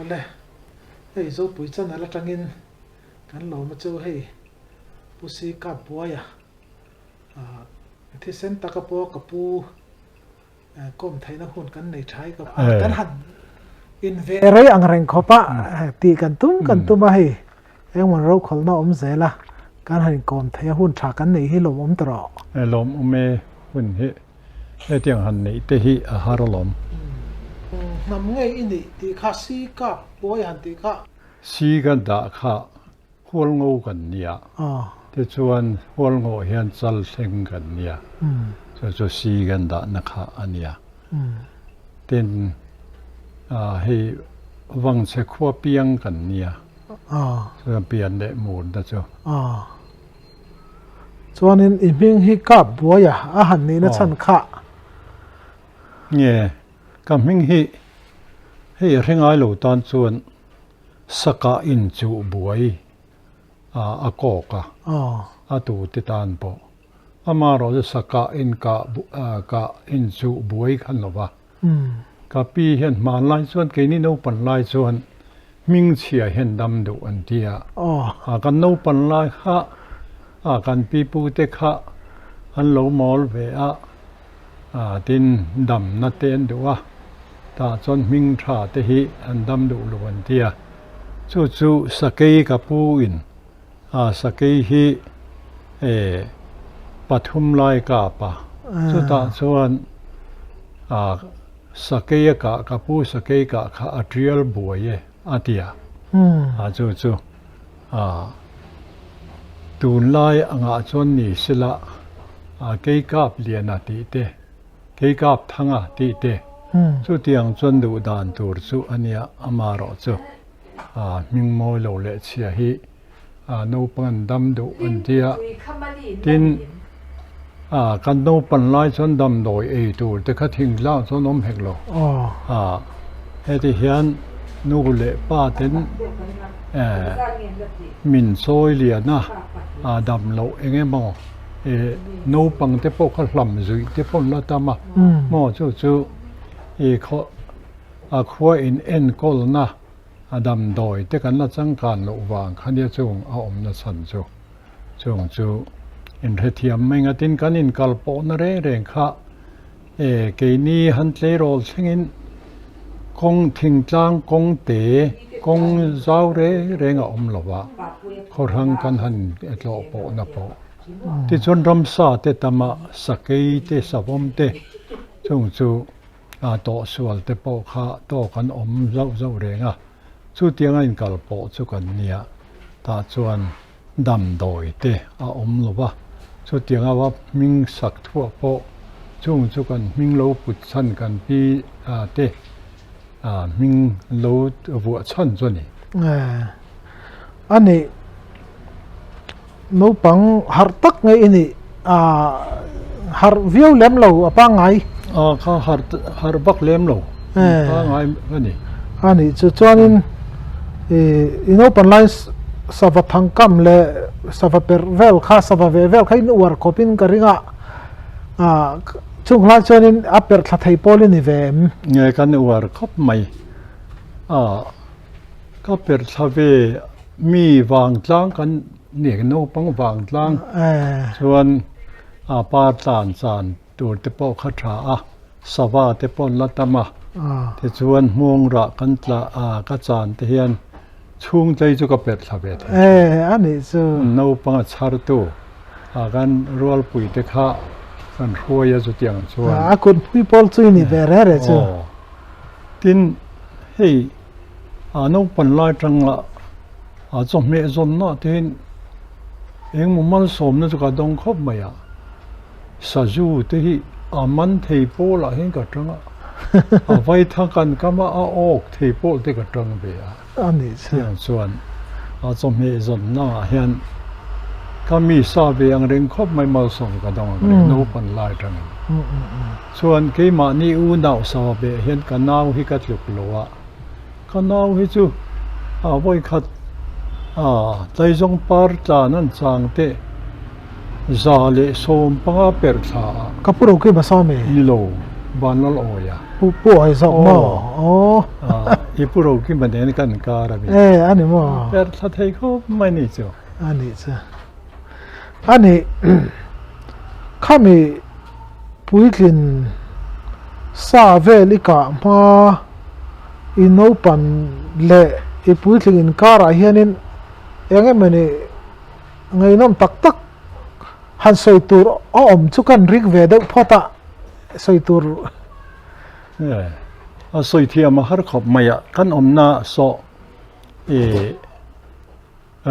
ale hei zo pui chan ala tangin kan lo ma chu hei pusi ka buaya thi sen takapo kapu kom thaina hun kan nei thai ka kan han in ve rai ang reng khopa ti kan tum a hei engmon ro kholna zela kan han kom thai hun tha kan nei hi lom tro lom me hun he tiang han nei te hi a harolom nam ngai ini ti kha si ka boy han ti kha si kan da kha hol ngo kan nia te chuan hol ngo hian chal thleng kan nia cho si kan da na kha ania ten hei wang che khwa piang kan nia cho pian de mun da cho chuan in iming hi ka boya a han ni na chan kha nge kam hing hi hei ringai lo tan chuan saka in chu buai a ko ka a tu ti tan po ama ro saka in ka in chu buai khan lova ka pi hian man lai chuan ke ni no pan lai chuan ming chia hen dam du an tia kan no pan lai kha kan pi pu te kha an lo mol ve tin dam na ten du ta chon ming tha te hi an dam du lo an tia chu sakei ka pu in sakei hi pathum lai ka pa chu ta chuan sakei ka pu sakei ka kha atrial buaye atia chu tun lai anga chon ni sila kei kap liana ti te kei kap thanga ti te chu tiang chon du dan tur chu ania amaro chu ming moi lo le chia hi no pan dam du an tia tin kan no pan lai chon dam doi e tur te kha thing la chon om hek lo he ti hian nu le pa ten min soi liana dam lo enge mo no pang te po kha hlam zui te pon la tama mo chu kho khwa in en kol na adam doi te kan la chang kan lo wang khania chung om na san chu in rethiam menga tin kan in kal po na re reng kha ke ni han tle rol thingin kong thing tlang kong te kong zau re renga om lova khorhang kan han etlo po na po ti chon ram sa te tama sakei te savom te chung chu to sual te po kha to kan om zau renga chu tianga in kal po chu kan nia ta chuan dam doi te om lova chu tianga wa ming sak thua po chung chu kan ming lo put chan kan pi te ming lo vu chan choni ani no pang har tak ngai ini har view lem lo apa ngai kha har bak lem lo pa ngai ani chu chuanin ino pan lai sava thangkam le sava per vel kha sava ve vel kha in war kopin karinga chung lai chuanin aper thla thei poli ni ve nge kan war khop mai ka per thla ve mi wang tlang kan ne no pang wang tlang chuan pa tan chan tur te po kha tha sava te pon la tama te chuan mong ra kan tla ka chan te hian chung tei chu ka pet thla ve ani chu no pang char tu kan rol pui te kha kan huaya chu tiang chuan kun pui pol chu ni ve re chu tin hei no pan lai tanga chom me zon na tin eng mo mal som na chu ka dong khop maya sa ju te hi man thei pola hen ka tanga vai tha kan kama ok thei pol te ka tang be ani chuan chom me zon na hian kami sa be ang reng khop mai mal som ka dong no pan lai tanga chuan ke ma ni u nau sa be hian ka nau hi ka tluk lowa ka nau hi chu voi khat tlai zong par tla nan chang te za le som panga per tha kapuro ke ba sa me ni lo บานละโอยะ ผู้ให้สองหม้อโอ้ อีปุโรกิมันเองกันการะบี อันนี้หม้อ แต่ถ้าไทยเขาไม่นี่จ้ะ อันนี้จ้ะอันนี้ ข้ามีปุยกินซาเวลิกามาอินโนปันเล่อีปุยกินการะเฮียนินยังไงมันนี่ไงน้องตักหันสอยตัวอ้อมชุกันริกเวดพอตาสอยตัว สวยที่มาหาขอบไม่กันอมนาโซ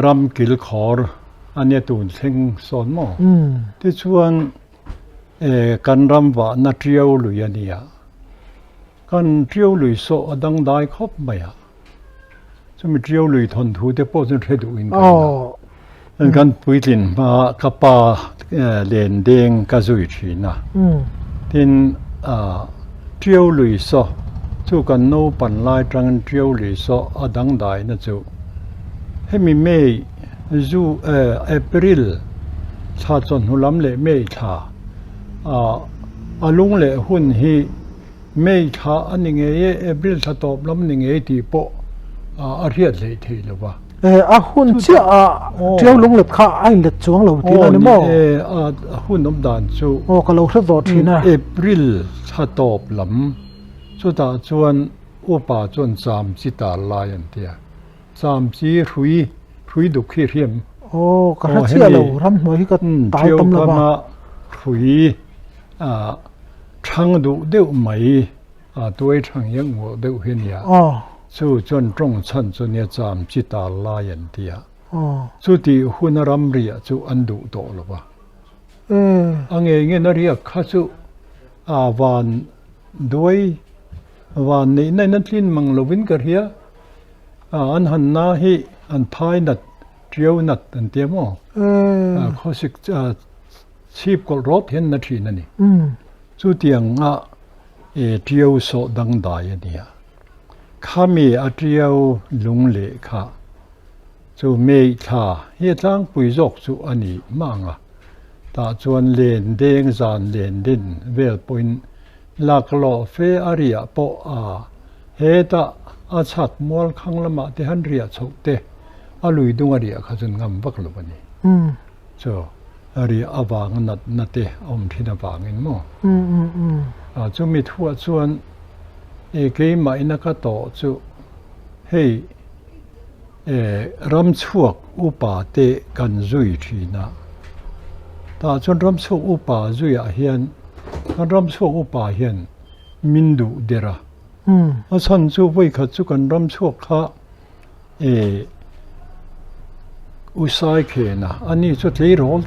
รำกิลขอร์อันนี้ตูนเชิงสอนมั่งที่ชวนกันรำว่านาเทียวลุยนี่กันเทียวลุยโซดังได้ขอบไม่จะมีเทียวลุยทนทูเดปอจนเทดูอินกันกันปุยลินมาขับป่าเลียนเด้งกระจุยชีนะที่เทียวลุยโซจูกันโนปันไล่จังเทียวลุยโซดังได้นะจูให้มีเมย์จูเอพริลชาจนหุลำเล่เมย์ชาลุงเล่หุ่นฮีเมย์ชาอันนี้ไงเอพริลชาตอบลำนี้ไงที่ปออาเทียดเลยทีหรือว่าหุ่นเชี่ยเที่ยวลงเล็บข้าไอ้เล็บจวงเราทีนั่นมั้งหุ่นน้ำดานจูก็เราทดสอบทีนะเอพริลชาตอบลำสุดาจวนอุปาจวนสามจิตาลายันเดียสามจีรุยดุขี้เรียมก็ถ้าเชื่อเรารำหัวที่ก็ตายตำละบ้ารุยช่างดูเดี๋ยวไม่ตัวช่างยังหัวเดี๋ยวเห็นยาจู่จนตรงชั้นจนเนี่ยจามจิตาลายันเดียจู่ที่หุ่นรำเรียจู่อันดูโตหรือวะอันเงี้ยนั่นเรียกข้าจู่วันด้วยวันนี้ในนั้นที่มังลวินกันเฮียอันหันหน้าให้อันพายนัดเที่ยวนัดอันเดียมั้งเขาสิชีพก็รถเห็นนาทีนั่นนี่จู่ที่ยังเที่ยวโสดังได้เนี่ยข้ามีเที่ยวลุงเล่ค่ะจู่เมย์ค่ะเฮียตั้งปุยจกจู่อันนี้มั่งแต่จวนเล่นเด้งจานเล่นดินเวลปุ่นลักลอเฟอริยาปอเฮตาอาชัดมอลขังละมาที่ฮันเรียชกเตลุยดุงอริยข้าจนงำบักลบันนี้จ้าอริยอวางนัดเตอมที่นวางินมั้งจู่มีทั่วจวนเกยมาอินักต่อจู่เฮ้รำชวกอุปาเตกันจุยทีนะแต่จนรำชวกอุปาจุยเฮียนกันรำชวกอุปาเฮียนมินดูเดระฉันจู่ไว้ขัดจู่กันรำชวกข้าอุษายเขนะอันนี้จุดเลี้ยรอล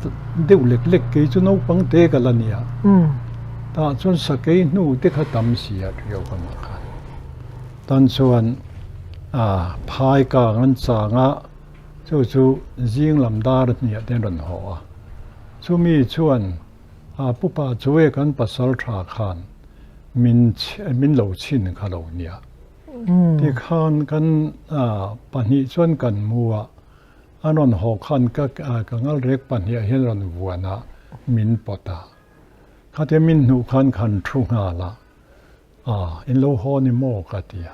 เดี๋ยวเล็กๆกี่จู่นู้ปังเตกันละเนี่ยแต่จนสักกี่นู้เด็กทำเสียเดียวกันนะครับตอนส่วนพายกางันสางะจู่ยิงลำดาร์เนี่ยเดินรันหัวจู่มีชวนผู้ป่าช่วยกันปัสสาวะขานมินเหลาชินข้าเหลาเนี่ยที่ขานกันปัญหาชวนกันมัวอันนั้นหัวขานก็กังเล็กปัญหาเห็นรันวัวนะมินปตาข้าจะมินหูขานทุ่งาละอินโลฮอนิโมกัตยา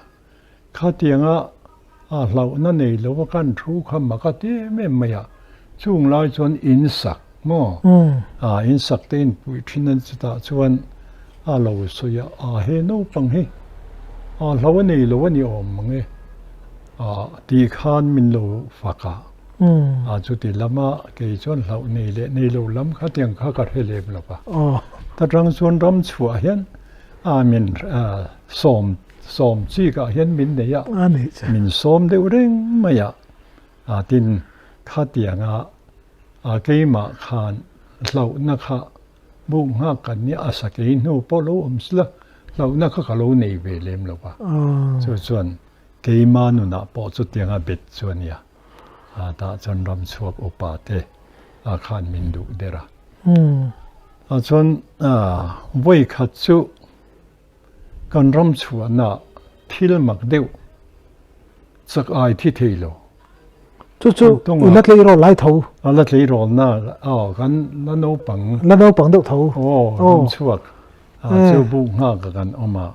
ข้าเตียงเรานั่นเองเราว่ากันทุ่งคำมากัตยไม่ช่วงไล่จนอินสักมั่งอินสักเต้นปุยที่นั่นจะตาชวนเราสุยเฮโนปังเฮเราวันนี้อมมังเฮตีขานมินโลฟักจุดที่ละมาเกี่ยจนเราในโลล้ำข้าเตียงข้ากัดให้เล็บหรอปะแต่รังส่วนรำชัวเห็นมินสมจีก็เห็นมินเนี่ยมินสมเดือดเร่งไม่ตินข้าเตียงเกี่ยมาขานเรานักบุ้งหักกันเนี่ยสักกี่นูพอรู้สละเรานักก็รู้ในเวลมหรอปะส่วนเกี่ยมานุนะพอจุดเตียงเบ็ดส่วนเนี่ยตาจนรำชัวอุปาเตขานมินดูเดระจนไว้ขัดจู่กันรำชัวน่ะทิลมักเดียวสักที่เทโลจู่ลัดเลยรอไล่เท้าลัดเลยรอน่ะกันละโนปังเดือดเท้ารำชัว chu bu ngak kan oma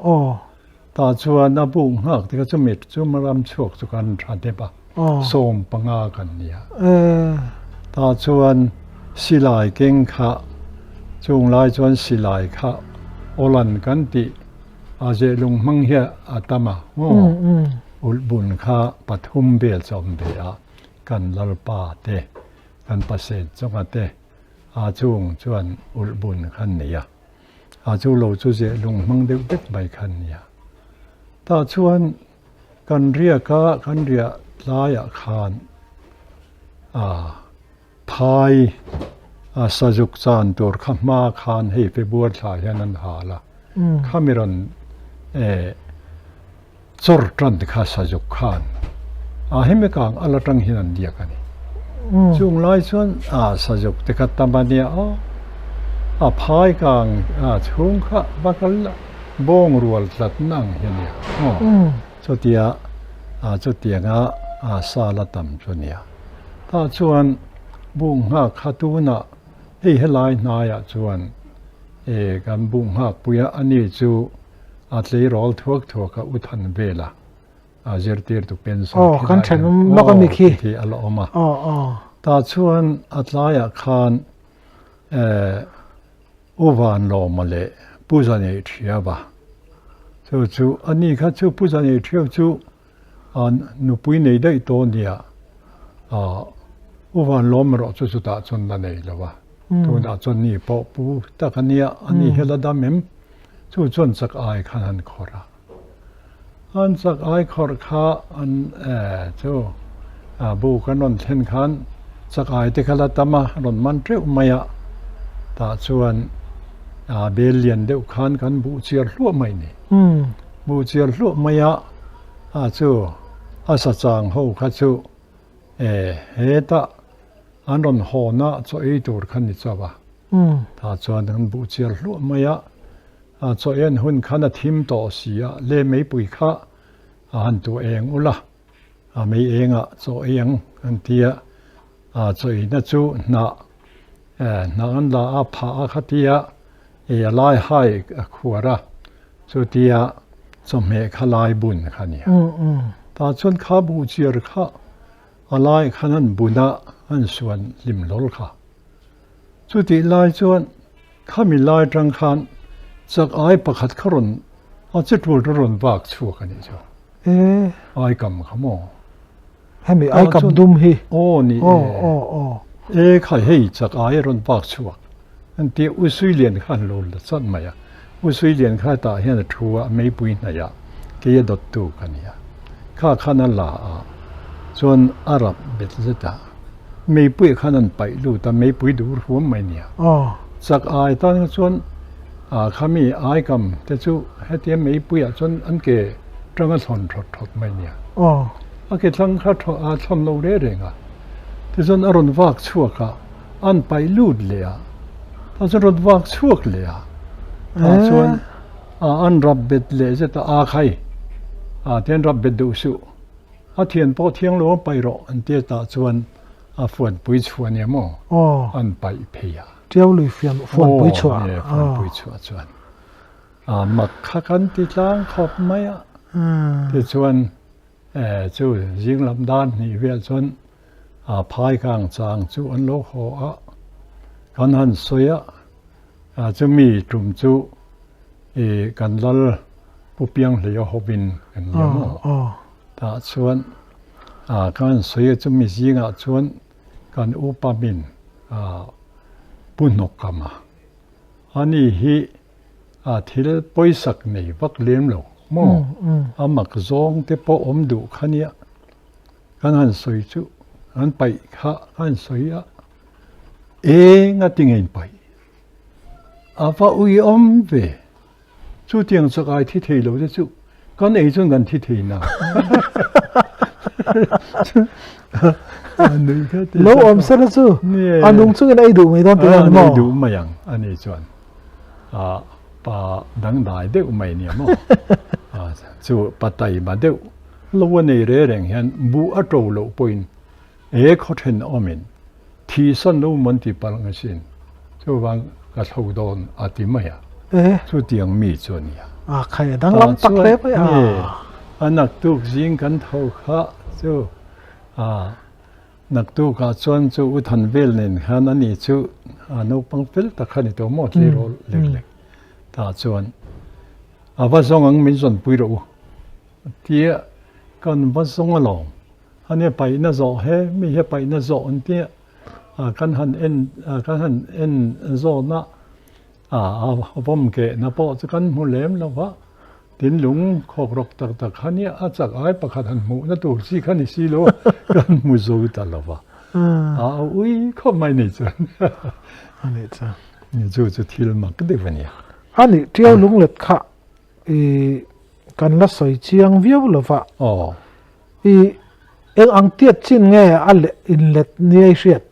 ta chuan a bu ngak te chu mit chu maram chuak chu kan tha te ba som panga kan nia ta chuan silai keng kha chung lai chuan silai kha olan kan ti a je lung mang hia atama ul bun kha pathum bel chom be a kan lal pa te kan pase chonga te a chung chuan ul bun khan nia a chu lo chu je lung mang deuh bet bai khan nia ta chuan kan ria ka kan ria laya khan phai sajuk chan tur khama khan hei februar tha hianan hala khamiron chor tran kha sajuk khan hemi kang alatang hinan dia kani chung lai chuan sajuk te kha tamania phai kang chung kha bakal bong rual tlat nang hiania chotia nga sala tam chunia ta chuan bung ha khatuna hei helai naya chuan kan bung ha puya ani chu atlei rol thuak ka uthan vela zertir tu pensa kan than maka mi khi thi ala oma ta chuan atlaya khan ovan lo male puzane thia ba chu ani kha chu puzane thia chu nu pui nei dai to nia ovan lo mero chu ta chon na nei lawa tu da chon ni po pu ta khania ani helada mem chu chon chak ai khan han khora an chak ai khor kha an chu bu kanon thlen khan chak ai te khala tama ron man tre maya ta chuan belian deuh khan kan bu chiar hlu mai ni bu chiar hlu maya chu asa chang ho kha chu heta an ron hona cho ei tur khan ni chawa ta chuan an bu chiar hlu maya cho en hun khana thim to sia le mei pui kha an tu eng ula mei enga cho eng an tia cho ina chu na an la a pha a khatia lai hai khuara chu tia cho me khalai bun khania ta chon kha bu chiar kha alai khanan buna an suan lim lol kha chu ti lai chuan khami lai tang khan chak ai pakhat kharon chitul ron bak chu kani chu ai kam khamo hemi ai kam dum hi ni khai hei chak ai ron bak chu an ti usui lian khan lol da chan maya usui lian kha ta hian thuwa mei pui na ya ke dot tu kania kha khana la chuan arab bet zeta mei pui khanan pai lu ta mei pui dur huam mai nia chak ai ta chuan khami ai kam te chu hetia mei pui chuan an ke tanga thon thot mai nia ke thang kha thom lo re renga te chuan aron wak chuaka an pai lut le ta chuan ron wak chuak le chuan an rab bet le zeta khai ten rab bet du su thian po thiang lo pai ro an te ta chuan fuan pui chuan ya mo an pai pheya tiau lui fiam fuan pui chua fuan pui chua chuan mak kha kan ti tlang khop mai te chuan chu jing lam dan ni vel chuan phai kang chang chu an lo ho kan han soya chu mi tum chu kan lal pu piang le yo hobin kan ya mo ta chuan kan soya chu mi jinga chuan kan upamin punok kama ani hi thil poisak nei vak lem lo mo amak zong te po om du khania kan han soi chu an pai kha kan soya nga tingin pai apa ui om ve chu tiang chakai thi thei lo chu kan ei chung kan thi thei na lo om sana chu anung chung ai du mai dan pe mo du mayang ani chuan pa dang dai de mai ni mo chu patai ma de lo nei re reng hian bu a to lo point khothen omin thi san lo man ti pal nga sin chu wang ka thau don ati maya chu tiang mi chu nia khai dang lam tak le pe anak tuk jing kan tho kha chu nak tu ka chuan chu u than vel nen han ani chu no pang pel ta khani to mo tli rol lek lek ta chuan va zong ang min zon pui ro tia kan va zong along ane pai na zo he mi he pai na zo an tia kan han en zo na vom ke na po chu kan mu lem lo wa tin lung khok rok tak tak khania achak ai pakhat han mu na tur si khani si lo kan mu zo ta lo wa ui kho mai nei chan ani cha ni chu thil mak de vania ani tiau lung let kha kan la soi chiang viau lo wa eng ang tiat chin nge al in let ni ai riat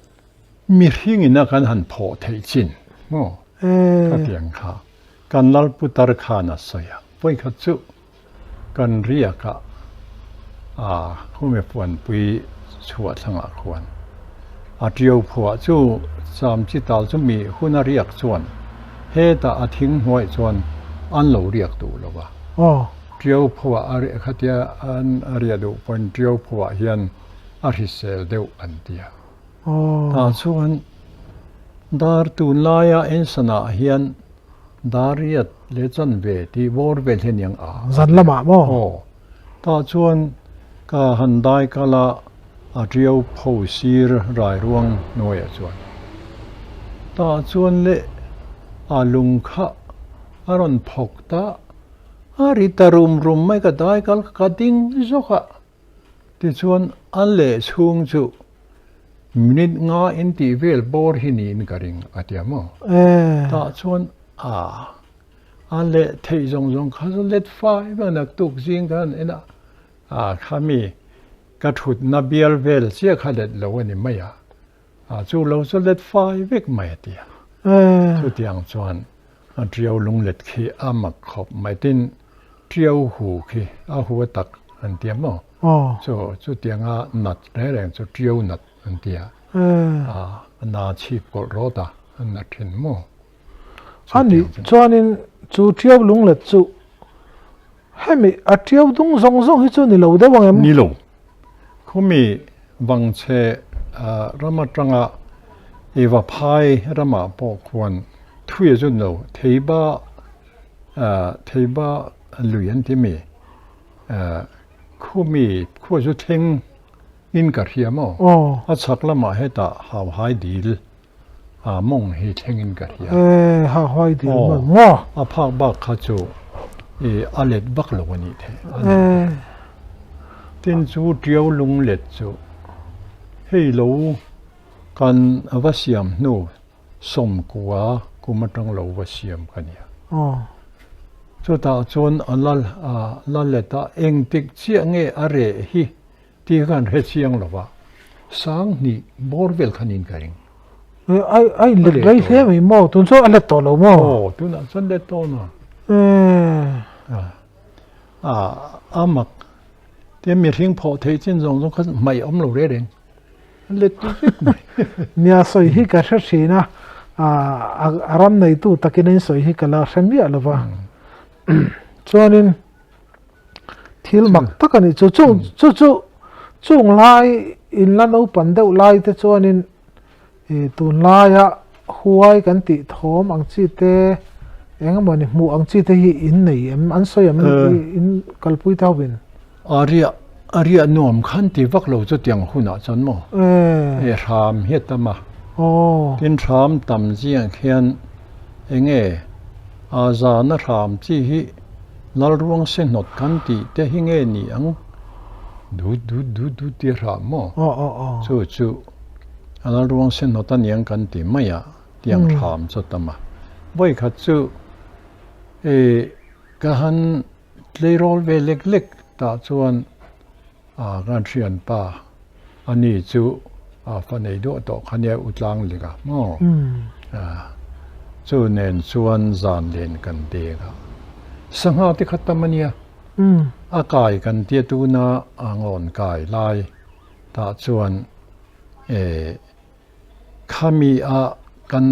mi hing ina kan han pho thei chin mo ka tiang kha kan lal putar kha na soya poi kha chu kan ria ka khu me puan pui chhuat thanga khwan tiau phua chu sam chi tal chu mi huna riak chuan he ta athing hoi chuan an lo riak tu lo wa tiau phua ari khatia an aria do point tiau phua hian ari sel deu an tia ta chuan dar tun laia en sana hian dariat le chan ve ti bor ve theniang zan lama mo ta chuan ka handai kala tiau pho sir rai ruang noya chuan ta chuan le alung kha aron phok ta ari tarum rum mai ka dai kal ka ding zoka ti chuan an le chung chu minute nga in ti vel bor hinin karing atiamo ta chuan an le thei zong zong kha let fai ba nak tuk jing kan ena khami ka thut na bial vel sia khalet lo ni maya chu lo so let fai vek mai tia chu tiang chuan triau lung let khi amak khop mai tin triau hu khi hu tak an tiamo chu tianga nat reng chu triau nat an tia na chip ko roda an thin mo ani chuanin chu triau lung let chu hemi a triau dung zong zong hi chu ni lo da wang em ni lo khumi wang che rama tanga eva phai rama po khwan thuye chu no theiba luyan ti mi khumi khu chu theng in ka hiamo a chakla ma heta haw hai dil mong hi theng in ka hia ha hai dil mo a phak ba kha chu alet bak lo ni the tin chu triau lung let chu hei lo kan avasiam no som kuwa kumatang lo wasiam kania chu ta chon alal laleta eng tik chia nge are hi ti kan he chiang lo wa sang ni borvel khanin karing ai le gai he mi mo tun so alet to lo mo tu na san le to na amak te mi ring pho thei chin zong zong kha mai om lo re reng le tu nia soi hi ka thina aram nei tu takin soi hi kala sami alwa chuanin thil mak takani chung lai in la no pan deuh lai te chuanin tun laia huai kan ti thom ang chi te engamani mu ang chi te hi in nei an soi am in kalpui tawin aria nom khan ti vak lo chu tiang huna chan mo ram hetama tin ram tam jiang khian enge aza na ram chi hi lal ruang se not kan ti te hi nge ni ang du ti ram mo chu lal ruang se not an yang kan ti maya tiang ram chu tama boi kha chu ka han tleirol ve lek lek ta chuan gan thian pa ani chu fanei do to khania utlang lega mo chu nen chuan zan len kan te ga sangha ti khatamania akai kan te tu na angon kai lai ta chuan khami kan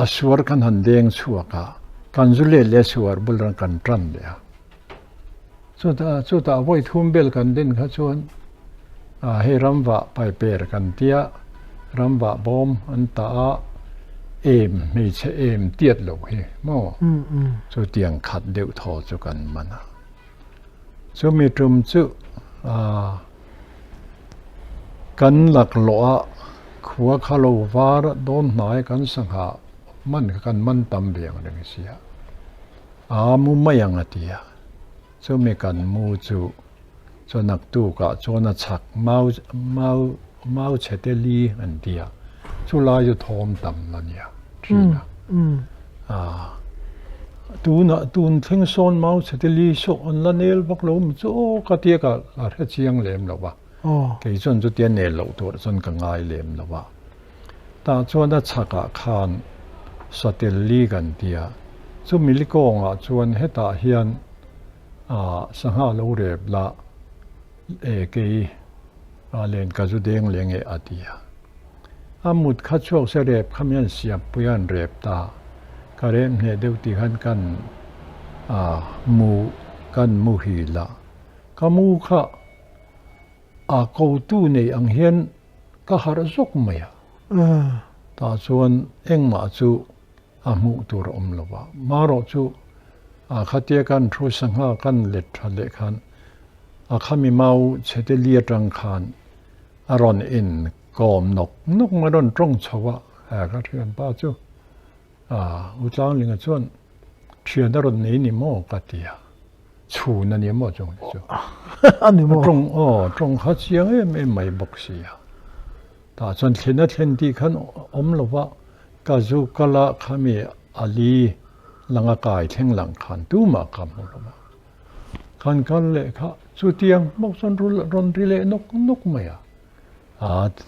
aswar kan han deng chuaka kan zule le suar bulran kan tran le chu ta voi thum bel kan din kha chuan he ramwa pai per kan tia ramwa bom an ta mi che tiat lo he mo chu tiang khat deuh tho chu kan mana chu mi trum chu kan lak lo khua khalo war don nai kan sangha man kan man tam biang reng sia mu mayang atia chu mi kan mu chu nak tu ka chona chak mau cheteli an dia chu la ju thom tam la nia trina tun thing son mau cheteli so on la nel bak lo chu ka tia ka la he chiang lem lo ba ke chon chu tian ne lo to chon ka ngai lem lo ba ta chona chaka khan sateli kan tia chu milikong chuan heta hian sangha lo rep la ke len ka zu deng leng atia amut kha chok se rep khamian siap puyan rep ta karem ne deuti han kan mu hi la kamu kha ko tu nei ang hian ka har zok maya ta chuan engma chu mu tur om lova maro chu khatia kan thu sangha kan let thale khan khami mau chetelia tang khan aron in kom nok ma ron trong chawa ka thian pa chu utlang linga chuan thian da ron nei ni mo ka tia chu na ni mo chong chu ani mo trong kha chiang em mai bok sia ta chuan thlen ti khan om lova ka zu kala khami ali langa kai thleng lang khan tu ma kam lova kan le kha chu tiang mok son ron ri le nok maya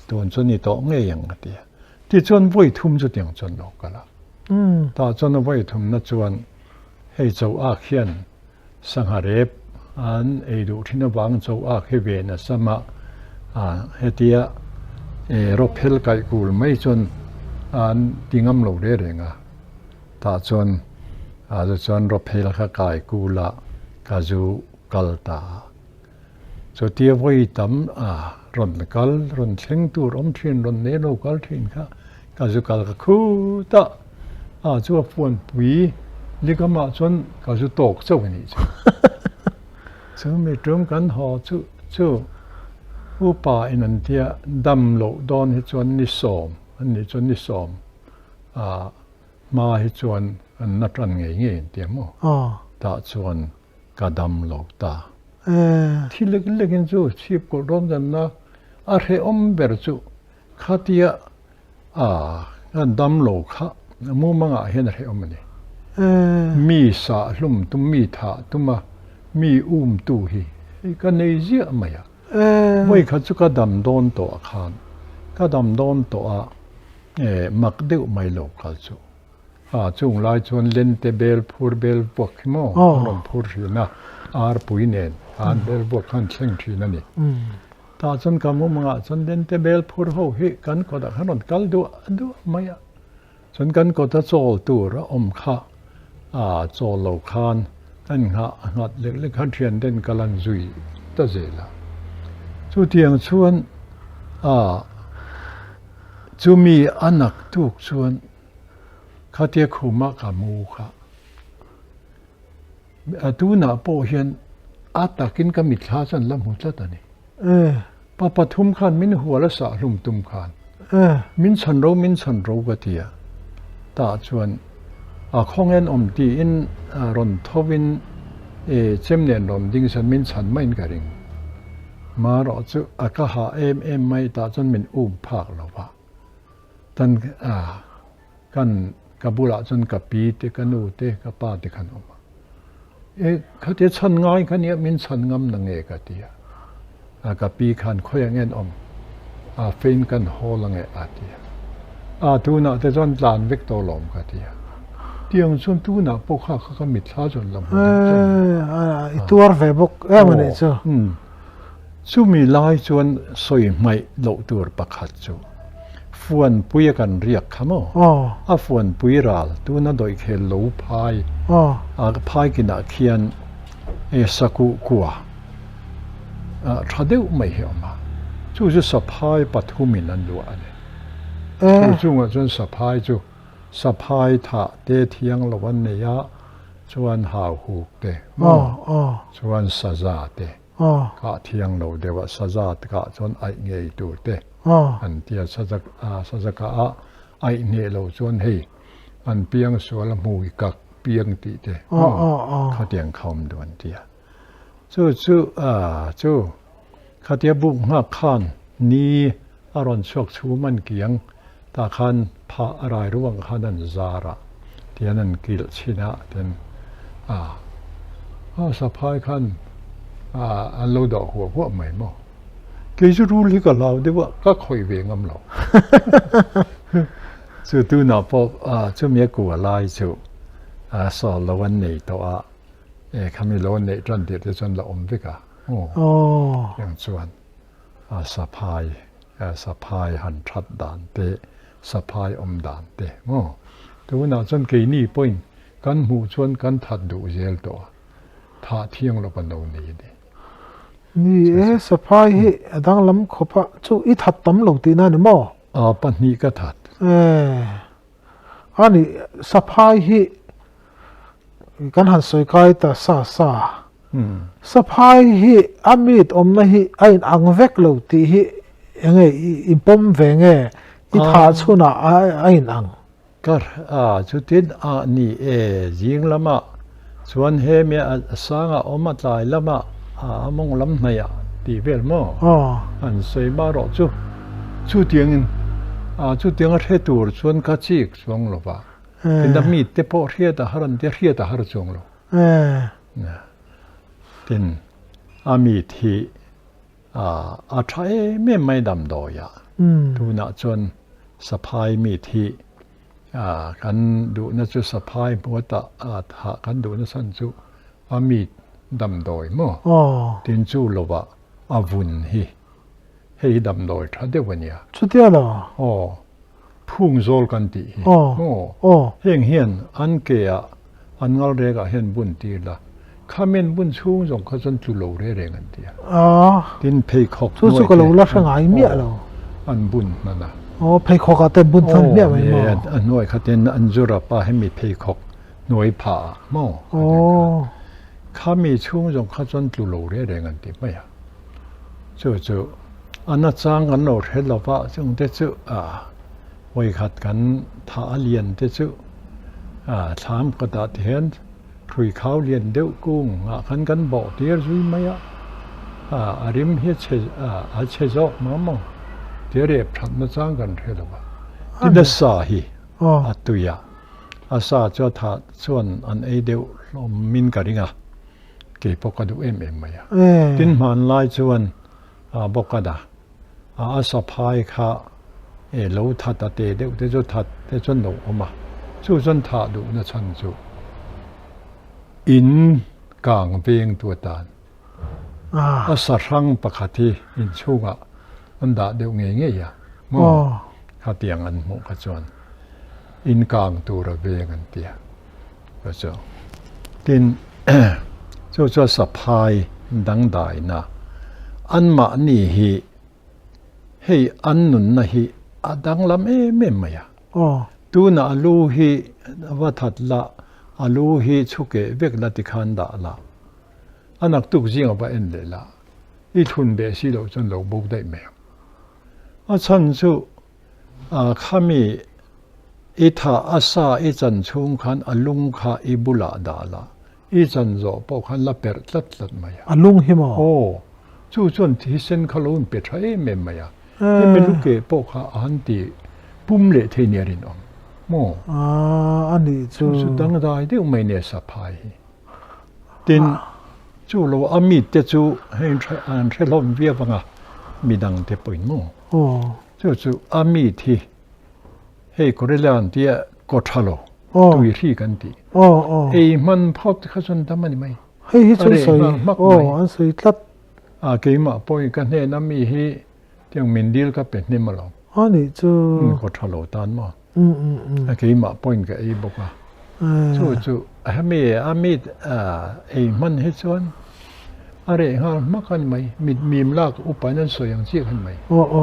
ton chon ni to nge yang atia ti chon voi thum chu tiang chon lo kala ta chon voi thum na chuan hei chau a khian sangharep an eidu thina wang chau a khe ve na sama hetia ro phel kai kul mai chon an tingam lo re renga ta chon chon ro phel kha kai kula kazu kalta so tia voi tam ron kal ron thleng tur om thin ron ne lo kal thin kha kazu kal ka khu ta chu puan pui likama chon kazu tok chau ni chu me trum kan ho chu upa in an tia dam lo don hi chon ni som an ni chon ni som ma hi chuan an na tran nge tiamo ta chuan ka dam lo ta thilek chu chip ko ron jan na a re om ber chu khatia an dam lo kha mu manga hen re om ni mi sa hlum tum mi tha tuma mi tu hi ka nei zia maya moi kha chu ka dam don to khan ka dam don to mak deu mai lo khal chu chung lai chuan len te bel phur bel pok mo ron phur ri na ar pui nen an bel pok khan thleng thi na ni ta chon ka mu manga chon len te bel phur ho hi kan ko da khan kal du maya chon kan ko ta chol tur om kha chol lo khan an ngat lek khan thian den kalan zui ta zela chu tiang chuan chu mi anak tuk chuan khatia khuma ka mu kha tu na po hian atakin ka mitha chan lam hu tla tani pa pathum khan min huala sa hlum tum khan min chan ro ga tia ta chuan khongen om ti in ron thowin chemnen rom ding san min chan main ka ring ma ro chu aka ha em mai ta chon min phak lawa tan kan kabula chon kapi te kanu te kapa te khan om khate chan ngai khania min chan ngam na nge ka tia kapi khan khoyang en om fein kan holange atia tu na te chon tlan vek to lom ka tia tiang chon tu na po kha kha mit thla chon lam tuar ve bok mane chu chu mi lai chuan soi mai lo tur pakhat chu วนปุยกันเรียกขโม อ๋อ ฟวนปุยราลตัวนั้นโดยเคโลพาย อ๋อ พายกินเขียนสกุกัวถ้าเดี๋ยวไม่เห็นมาจู่ๆสะพายปัทุมินันดัวเนี่ยจู่ๆจนสะพายจู่สะพายถ้าเตะเทียงละวันเนี่ยชวนหาหูเตะ อ๋ออ๋อ ชวนสะจาเตะ อ๋อ ก็เทียงเราเดี๋ยวสะจาตก็จนไอเงยตัวเตะ อ๋อ อันเดียสะจกะไอเนเราจนให้อันเปียงสวลมูยกักเปียงติเตะ อ๋ออ๋ออ๋อ เขาเตียงคำดวนเดียจู่เขาเตียบุกหักขันนี่อารอนชกชูมันเกียงตาขันพาอะไรร่วงขันันซาระเตียนันกิลชินะเตียนสะพายขันอันเราดอกหัวพวกไม่มั้งเกี่ยวรู้ลิกับเราได้ว่าก็คอยเวงอำเราจู่ตัวน่ะพอจู่มีกัวลายจู่สอนเราวันนี้ตัวคำนี้เราเนี่ยจนเดียดจนเราอมวิกะโอ้ อ๋อ อย่างส่วนสะพายหันทัดด่านเตะสะพายอมด่านเตะโอ้ตัวน่ะจนกี่นี่ปุ่นกันหูชวนกันทัดดูเยลตัวท่าเที่ยงเราปนเอานี้ดิ นี่สะพายเฮดังลำขบะจู่อีทัดตำหลงตีนั่นมั้ง ปันนี้ก็ทัด อันนี้สะพายเฮกันหันสวยกายแต่ซาสะพายเฮอามีดอมนะเฮไอ้อังเวกเหลาตีเฮยังไงอิมปมเวงอีทาชุนะไอ้นัง ก็จุดที่นี่ยิงละมาส่วนเฮมีสางอมตายละมามองลำไหนตีเวลมั้งอันสวยมากจุดเตียงจุดเตียงเทตัวส่วนกัจจิกส่วนละปะเป็นดมีเตปอเรียดหารันเดียเรียดหารัจงละเป็นมีที่ใช้ไม่ดำดอยดูน่ะจนสะพายมีที่กันดูน่าจะสะพายบัวตะหากันดูน่าสันจุมีดำดอยมั้งตินจูลวะวุ่นให้ดำดอยทัดเดียวเนี่ย ชุดเดียวเหรอ พุ่งโจลกันตีเฮียนอันเกียอันเงาเรกเห็นบุญตีละข้ามีนบุญชูงจงเขาจนจุโลเร่กันตีตินเพยขอกสู้ๆก็เราลักษณะเมียเราอันบุญนั่นนะเพยขอกแต่บุญทั้งเมียไม่มาอันหน่วยเขาเต็นอันจุระป้าให้มีเพยขอกหน่วยผ่ามั่งข้ามีชูงจงเขาจนจุโลเร่กันตีไม่อะจู่อันนั้นจ้างกันเราเห็นเราว่าจงเด็ดไว้ขัดกันท่าเลียนเด็ดถามกระดาษเห็นคุยเขาเลียนเดือกุ้งขันกันบอกเดียร์จุยไหมอาริมเฮเชเชจอกมั่งเดี๋ยวเรียบทันมาจ้างกันเห็นเราว่าที่นั่นสาฮีตุยาสาเจ้าท่าส่วนอันเดียวลมมินกันริงเก็บปกติไหมตินมันไล่ส่วนปกติสะพายข้าเราทัดเตะเดี๋ยวจะทัดเดี๋ยวจนเราออกมาจู่จนทัดดูนะฉันจู่อินกลางเบียงตัวตานสรังปกติอินชูกะมันด่าเดี๋ยวเงี้ยมั่งข้าเตียงอันมุขจรอินกลางตัวระเบียงอันเตียก็จะตินจู่สะพายดังได้นะอันมานี่ให้อันนุนนะฮีดังลำไม่มาตูน่ะลูฮีวัฏละลูฮีชุกเวกลัติขันดาละอันนักตุกจิงเอาไปเอ็นเลยละอีทุนเบสิเราจนเราบุกได้ไหมฉันจู่ข้ามีอีท่าอาซาอีจันชุงขันลุงข้าอีบุลาดาละอีจันโจปกขันละเปิดลัดมาลุงหิมจู่จนที่เส้นขลุ่นเปิดใช้ไม่มาไม่รู้เกี่ยปกอันที่ปุ่มเละเทียรินอมอันนี้จู่ดังได้เดี๋ยวไม่เนี่ยสะพายตินจู่เราอามีเตจู่ให้อันเทลอมเวียบังมีดังเตปอินจู่อามีที่ให้คนเรียนที่กอดฮัลโหลตุยที่กันที่มันพอที่เขาจนทำมันไม่ให้ช่วยอันสวยทัดเกี่ยมาปอยกันเนี่ยน้ำมีให้ที่ยังมินดีลก็เป็นนี่มาลอง อันนี้จูก็ทะเลาะตานมาไอ้กี่มาปนกับไอ้บอกว่าจูมีไอ้มันเฮ็ดส่วนอะไรฮะมักกันไหมมีมลากอุปนันสวยอย่างเชี่ยกันไหมโอ้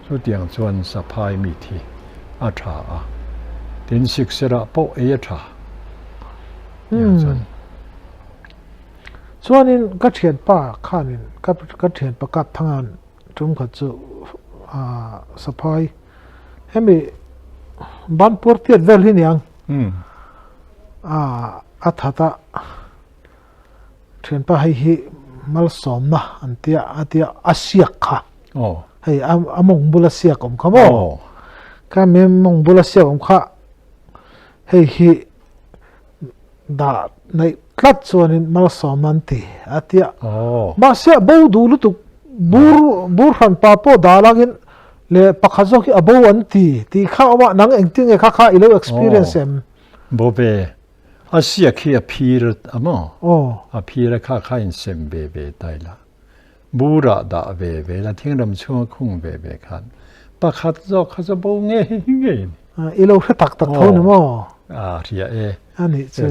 สุดอย่างส่วนสะพายมีทีอาชาดินศึกษาโปเอชาอย่างส่วนนี้ก็เขียนป้าข้านี่ก็เขียนประกาศทางานจุ่มขัดจูสะพายให้มีบ้านปวดเทียดเวลที่ยังอัฐตะเขียนป้าให้มัลสอมนะอันเตียอาเซียค่ะให้มงบุลเซียกอมเขาบอกก็มีมงบุลเซียกอมข้าให้ด่าในคลัดส่วนนี้มัลสอมนั่นตีอันเตียมาเสียบูดูลุตุบูรันปาโปดาลักินเลยปักขจกิบูอันตีข้าว่านังเองติ้งเอข้าอีเลว experience เอ็มบ่เบอาเซียขี้พีร์อะมั้งพีร์ข้าอินเซมเบได้ละบูระดาเบละทิ้งรำช่วงคุ้งเบคันปักขจกข้าจะบูเงี้ยอีเลวแค่ตักเท่านั้นมั้งเรียอันนี้เจ้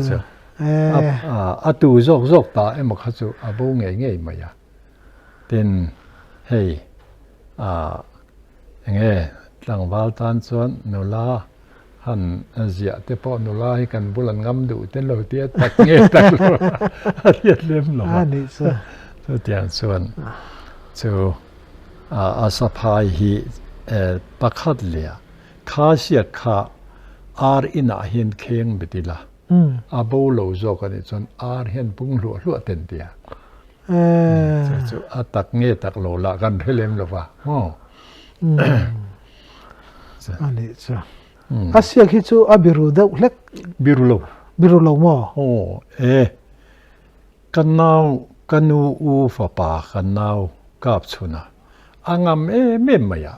าตูจกตามันข้าจะบูเงี้ยมาอย่าเด่นเฮ้ยเงี้ยหลังวาลตันส่วนโนลาฮันเสียแต่พอโนลาให้กันบุลันงำดูเต้นเราเตี้ยตักเงี้ยตักเราเรียนเล่มหรออันนี้เจ้าตัวเตียงส่วนสะพายฮีปักขัดเลียข้าเสียข้าอินาเห็นเคียงไปดีละบูโลโจกันนี่ส่วนเห็นปุ่งหลัวเต็นเดียตักเงี้ยตักโลละกันเล่มหรอวะอันนี้จ้ะอาเซียคิดจูบิรูเดเล็กบิรูโลมั้งกันนูอูฟ้าป่ากันนาวกับชุนะงามไม่มาอย่า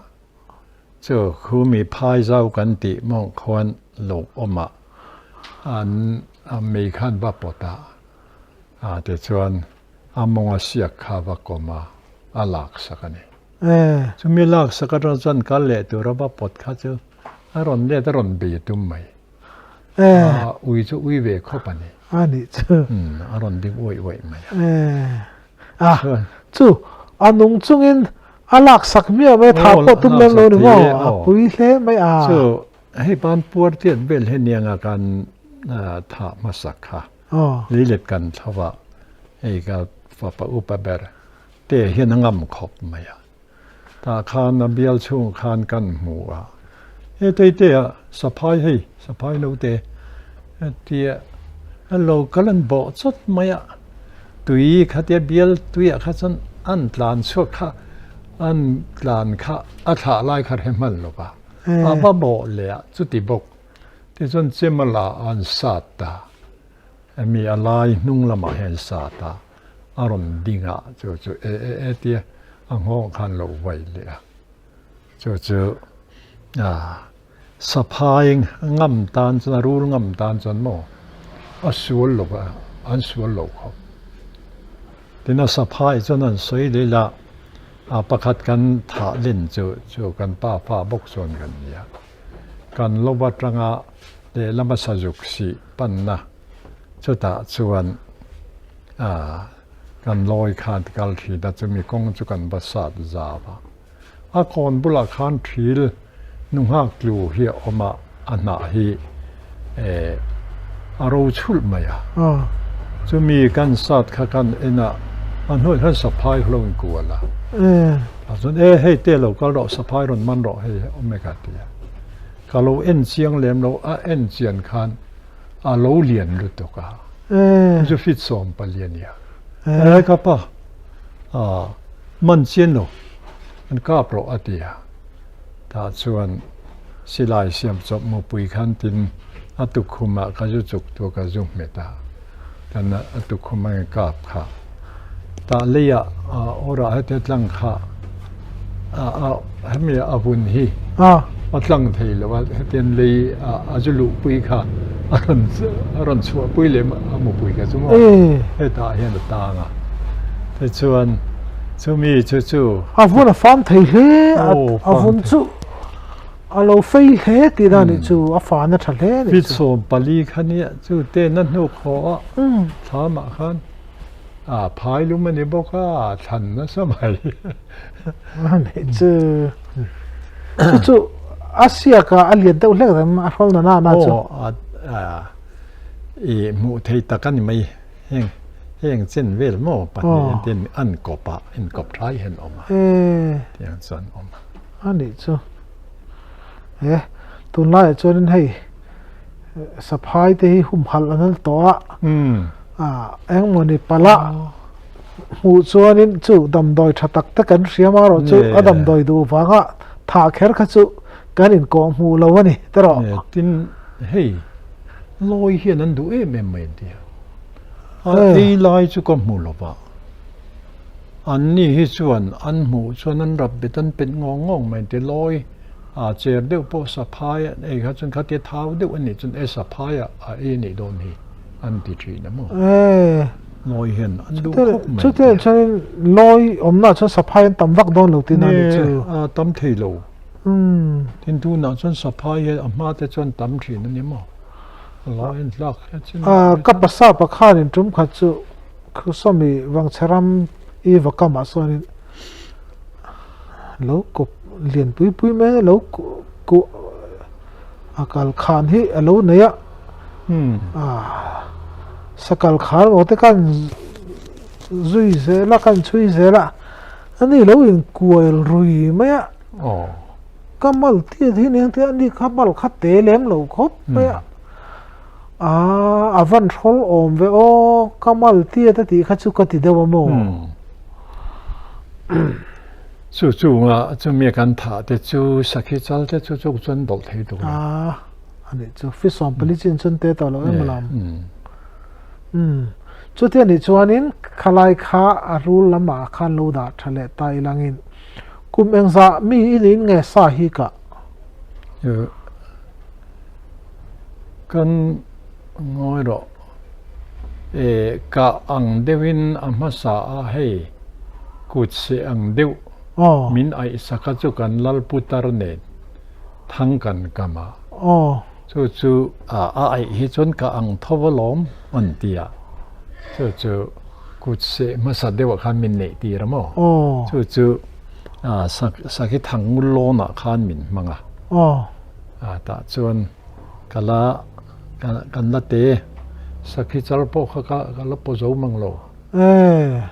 เจ้าคือมีพายเจ้ากันติมองควันโลกออกมาไม่ขันบ้าปตาแต่ชวนมองเสียข้าวก็มาลักสักนี่จะมีลักสักระจันกันเลยตัวเราบ้าปดข้าเจ้ารอนเล่รอนเบียตุ้มไหมอุ้ยเวกเข้าไปนี่อันนี้เจ้ารอนดิ้งอุ้ยไหมจู่นุ่งจุงินลักสักเมียไม่ท้าปตุ้มเล่นเลยมั้งปุยเล่ไม่จู่ให้บ้านปวดเทียนเบลเห็นยังอาการท่ามาสักค่ะลิเล็ดกันทว่าไอ้กับฝ่าปะอุปเบรเตะเห็นงำขบไหมตาคานเบียลช่วงคานกันหัวเตะสะพายเราเตะเรากำลังบอกสุดไหมตุยข้าเตะเบียลตุยข้าฉันอันหลานชั่วข้าอันหลานข้าขาไล่ข้าให้มันหรอปะบ้าบอกเลยจุดที่บอกที่จนเจมาลาอันสาตามีอะไรนุ่งละมาเห็นสาตาอารมณ์ดิ่งจู่เตี้ยห้องคันเราไว้เลยจู่สะพายงำตานจนรู้งำตานจนโมสวนหลบสวนหลบครับทีนั้นสะพายจนนั้นสวยเลยละประคัดกันถ่าเล่นจู่กันป้าบกส่วนกันเนี่ยกันลบตรังเดลมาสจุกสีปันนะจุดตาชวนกันลอยคานกันทีแต่จะมีกงจุกันภาษาจาบะคนบุรุษคันทีลนุ่งหักลูเฮียออกมาอันน่ะฮีเราชุลมาจะมีกันสัตว์กันน่ะอันนู้นท่านสะพายลงกัวละส่วนให้เตะเราก็เราสะพายรอนมันเราให้โอเมก้าเตียก็เราเสียงเลี้ยมเราเสียงคันเราเลียนรู้ตัวกันจะฟิตซ้อมไปเลียนเนี่ยอะไรก็ป่ะมันเสียนเรามันก็โปรอเตียถ้าส่วนสิลายเสียมจบมือปุยขันตินตุคุมะก็จะจุกตัวก็จุกเมตาแต่นั้นตุคุมะก็ค่ะแต่เลียโอระให้เตลังค่ะให้มีอาวุธฮีว่าตั้งทีแล้วว่าเตียนเลยอาจจะลุปุยค่ะอรันชัวปุยเลยมุปุยกันสมมติให้ตาเห็นตาแต่ส่วนจะมีจู่อาวุธฟันทีเลยอาวุธจู่ alo fail he ti da ni chu a fa na tha le ni Vít so bali khania chu te nan nu kho tha ma khan phai lu mani boka than na samai ni chu Asia ka alian deuh hlek ram a hrol na chu i mu thei takan mai heng chen vel mo pa ni tin an kopa in kop thai hen oma tiang chan oma ani chu tun lai chuan hei saphai te hi hum hal an to eng moni pala mu chuan in chu dam doi thatak ta kan riama ro chu adam doi du wanga tha kher kha chu kan in ko mu lo ani taro tin hei loi hian an du em mai dia ei lai chu ko mu lo ba an ni hi chuan an mu chuan an rab betan pen ngong mai te loi cher deuh po saphai ei kha chun kha te thau deuh ani chun e saphai e nei don hi an ti thi na mo loi hian an du khop mai chu te chain loi omna chu saphai tam vak don lo tin ani chu tam thei lo tin tu na chun saphai he ama te chun tam thi na ni mo loi in lak ka pasa pa khan in tum kha chu khusomi wangcharam e wakama sonin lo ko lian pui me lo ko akal khan hi alo neya sakal khan ote kan zui ze la kan chui ze la ani lo in kual rui me kamal ti thi ne ti ani kamal khat te lem lo khop me avan thol om ve o kamal ti ta ti kha chu ka ti dewa mo chu nga chu me kan tha te chu sakhi chal te chu chun dol thei tu ani chu fisom polichin chun te to lo emlam chu te ni chuanin khalai kha arul lama khan lo da thale tai langin kum engza mi in nge sa hi ka kan ngoi ro ka ang dewin amasa hei kut se ang deu min ai saka chu kan lal putar ne thang kan kama chu ai hi chon ka ang thowalom on tia chu kut se masa dewa khan min nei ti ramo chu sakhi thangul lo na khan min manga ta chuan kala kan la te sakhi chal po kha ka la po zo mang lo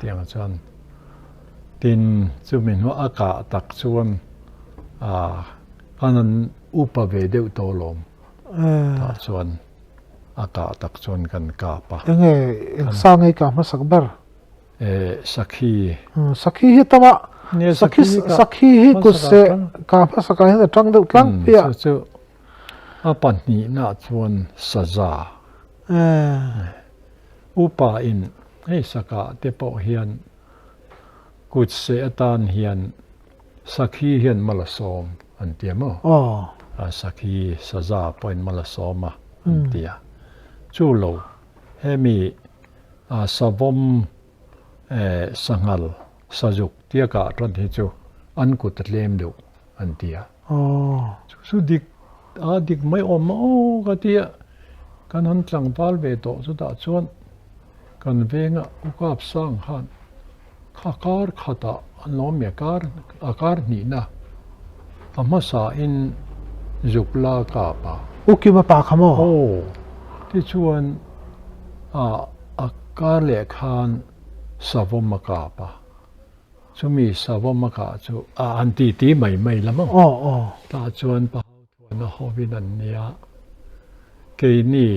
tiang chuan tin chu min ho aka tak chuan kanan upa ve deuh to lom ta chuan aka tak chuan kan ka pa enge sa ngai ka ma sakbar sakhi hi tama sakhi hi ku se ka ma saka hi tang deuh tlang pia chu apan ni na chuan saza upa in hei saka te po hian kut se atan hian sakhi hian malasom an tiamo sakhi saza point malasoma an tia chu lo hemi savom sangal sajuk tia ka ran he chu an kut tlem do an tia chu dik mai om ka tia kan han tlang pal ve to chu ta chuan kan venga ukap sang han khakar khata anom me akar ni na amasa in zukla ka pa ukima pa khamo ti chuan akar le khan savom ka pa chumi savom ka chu anti ti mai lama ta chuan pa thuan hovin an nia ke ni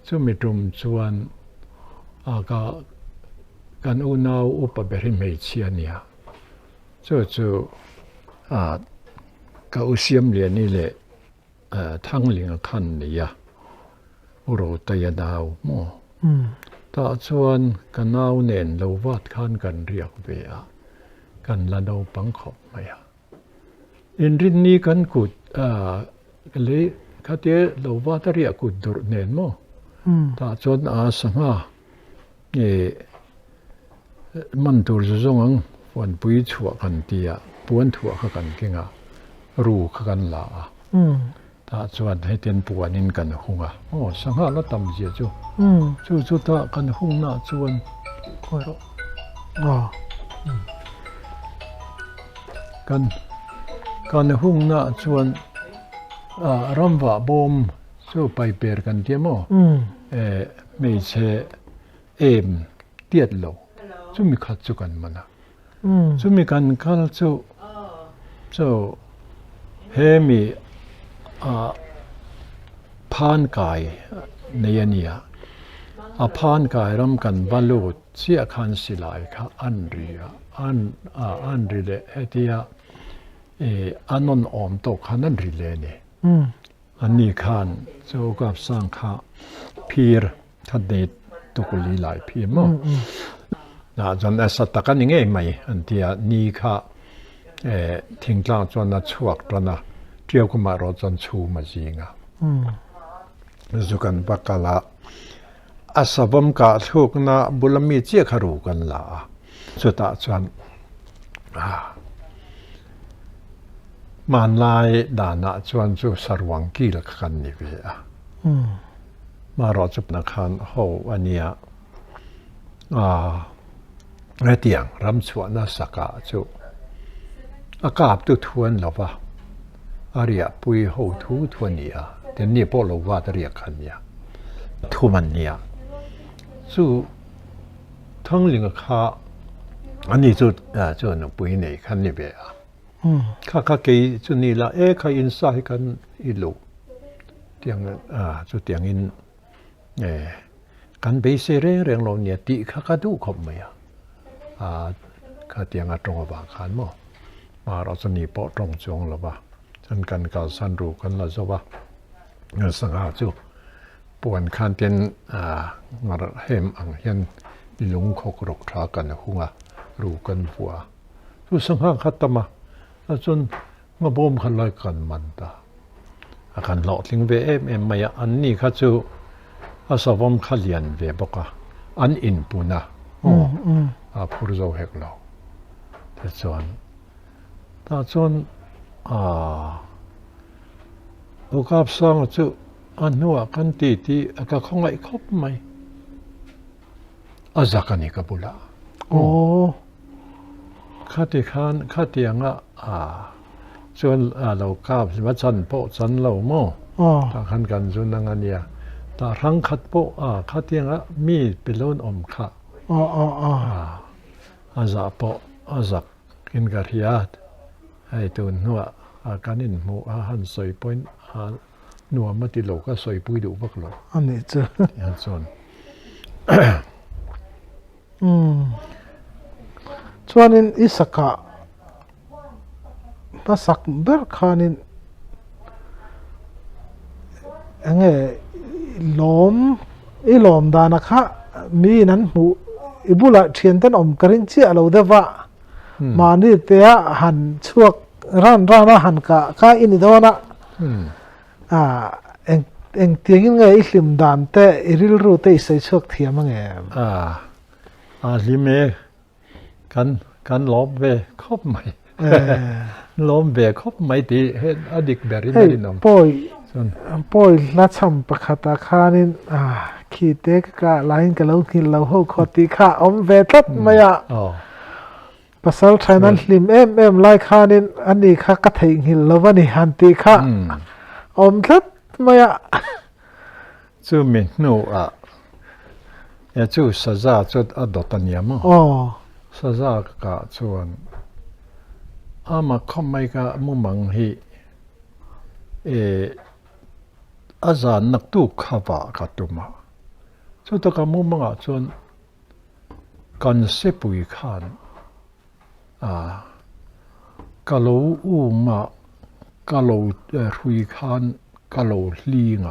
chumi tum chuan aga kan unau upa berin mei chiania chu ka usiam le ni le thangling khan ni ya uro taya daw mo ta chuan kanau nen lowat khan kan riak ve kan lado pangkhop maya in rin ni kan kut le khate lowat riak kut dur nen mo ta chuan sanga man tur zong wan pui chua kan tia puan thua kha kan kinga รู้กันละถ้าชวนให้เตียนปวนินกันหงอ่ะโอ้สังหารตำเจียจู่ถ้ากันหงน่ะชวนคอยรอกันหงน่ะชวนรำว่าบอมจู่ไปเปิดกันเทียมไม่ใช่เตียดโลจู่มีขัดจู่กันมันนะจู่มีกันขัดจู่เฮมีพานกายในนี้พานกายรำกันบรรลุเสียขันสิลายค่ะอันเรียเลเอติยาอันนนอมตกขันอันเรียเลนี่อันนี้ขันจะกับสังฆะพีร์ทัดเนตตุกุลีลายพีร์มั้งจนสัตตะกันยังไงไหมอันที่นี่ค่ะทิ้งกลางจนชวกปนะเที่ยวกุมารจนชูมาจริงสุกันบักละอาสวมกาทุกนะบุลมีเจียขรูกันละสุดท้ายจนมันลายดานะจวนจูสรวังกีละกันนี่เว้ยมารอจุบนักขันเขาวันนี้เรียงรำสวนนัสกาจูอากาศตุทวนหรอวะอาริยปุยหูทูทวนเนี่ยเดี๋ยวนี้พวกเราว่าจะเรียกกันเนี่ยทุมันเนี่ยจู่ทั้งเรื่องข้าอันนี้จู่หนุ่มปุยเนี่ยขันนี่เบ้ข้าเกี่ยจู่นี่ละข้าอินสายกันอีลูเตียงจู่เตียงอินกันไปเสเรื่องเราเนี่ยติข้าดูขบไหมข้าเตียงตรงกับบางขันมั้งมาเราจะนี่ปอตรงจงหรือเปล่าฉันกันกับสันรู้กันแล้วจะว่าสังหารจู่ปวนขันเตียนมาเห็มอังเห็นลุงขกรกทากันหัวรู้กันหัวจู่สังหารขัดตมาจนมาบ่มขันลอยกันมันตาขันหลอดลิงเวไม่อันนี้ข้าจู่อาสวมขเลียนเวบอกว่าอันอินปุนะผู้รู้เหกเราแต่จนโอกาสสร้างจู่อันนัวกันตีก็คงไอ้ครบไหมอาจากนี้ก็บุละข้าที่ยังส่วนเราข้าพมาจันโปจันเราโม่ถ้าขันกันส่วนนั้นเนี่ยแต่รั้งขัดโปข้าที่ยังมีเป็นล้นอมข้าอาจากกินกระเทียดให้ตัวนัวการนินหมูหันสวยปอยนัวมาติโลก็สวยปุยดูบักหลออันนี้เจออันส่วนส่วนนี้อิสกะภาษาเบอร์คานินเงี้ยลมดานะคะมีนั้นหูอิบุละเทียนตันอมกระรินเชี่ยเราเดว่ามานี่เตะหันช่วงร้านหันกะข้าอินโดนะเอ็งเตียงยังไงอิสลิมดานเตะอิริลรูเตะใส่ช่วงเทียมังเอลิเมกันล้อมเวครบไหมล้อมเวครบไหมที่เห็นอดีตแบบนี้นี่น้องปอยนัดช่ำประคตาข้านี่ขีดเด็กก็ไลน์กันแล้วกินเราหัวขอตีข้าอมเวทัดไม่ภาษาไทยนั้นลิมไล่ข้านี่อันนี้ข้ากระถิ่งหินแล้ววันนี้หันตีข้าอมทัดไม่จู่มิโน่จู่สะจ้าจุดอดตันยามสะจ้าก็ชวนมาคอมไม่ก็มุ่งมั่งฮีอาจารย์นักตู้ข้าวกัตุมาสุดท้ายมุ่งมั่งชวนกันเสปุยขานกะโลอูมากะโลรุยขานกะโลลีง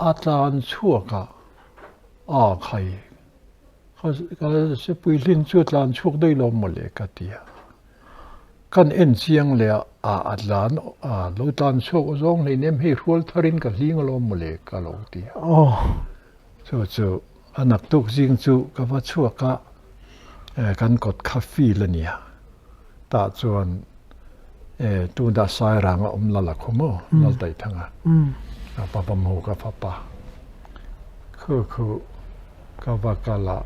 อาจารย์ชั่วกะใครเขาเสปุยลินชั่วอาจารย์ชั่วได้ลมหมดเลยกะเดียกันเอ็นเสียงเลยอาจารย์เราตอนชั่วร้องในเนมให้รัวทารินกับลิงลมหมดเลยกะโลเดียจู่อันนักตุกจิงจู่ก็ว่าชั่วกะกันกดคาฟีละเนี่ยตาจวน tu da sai ranga la khomo lal tai thanga papam ho ka papa khu ka wakala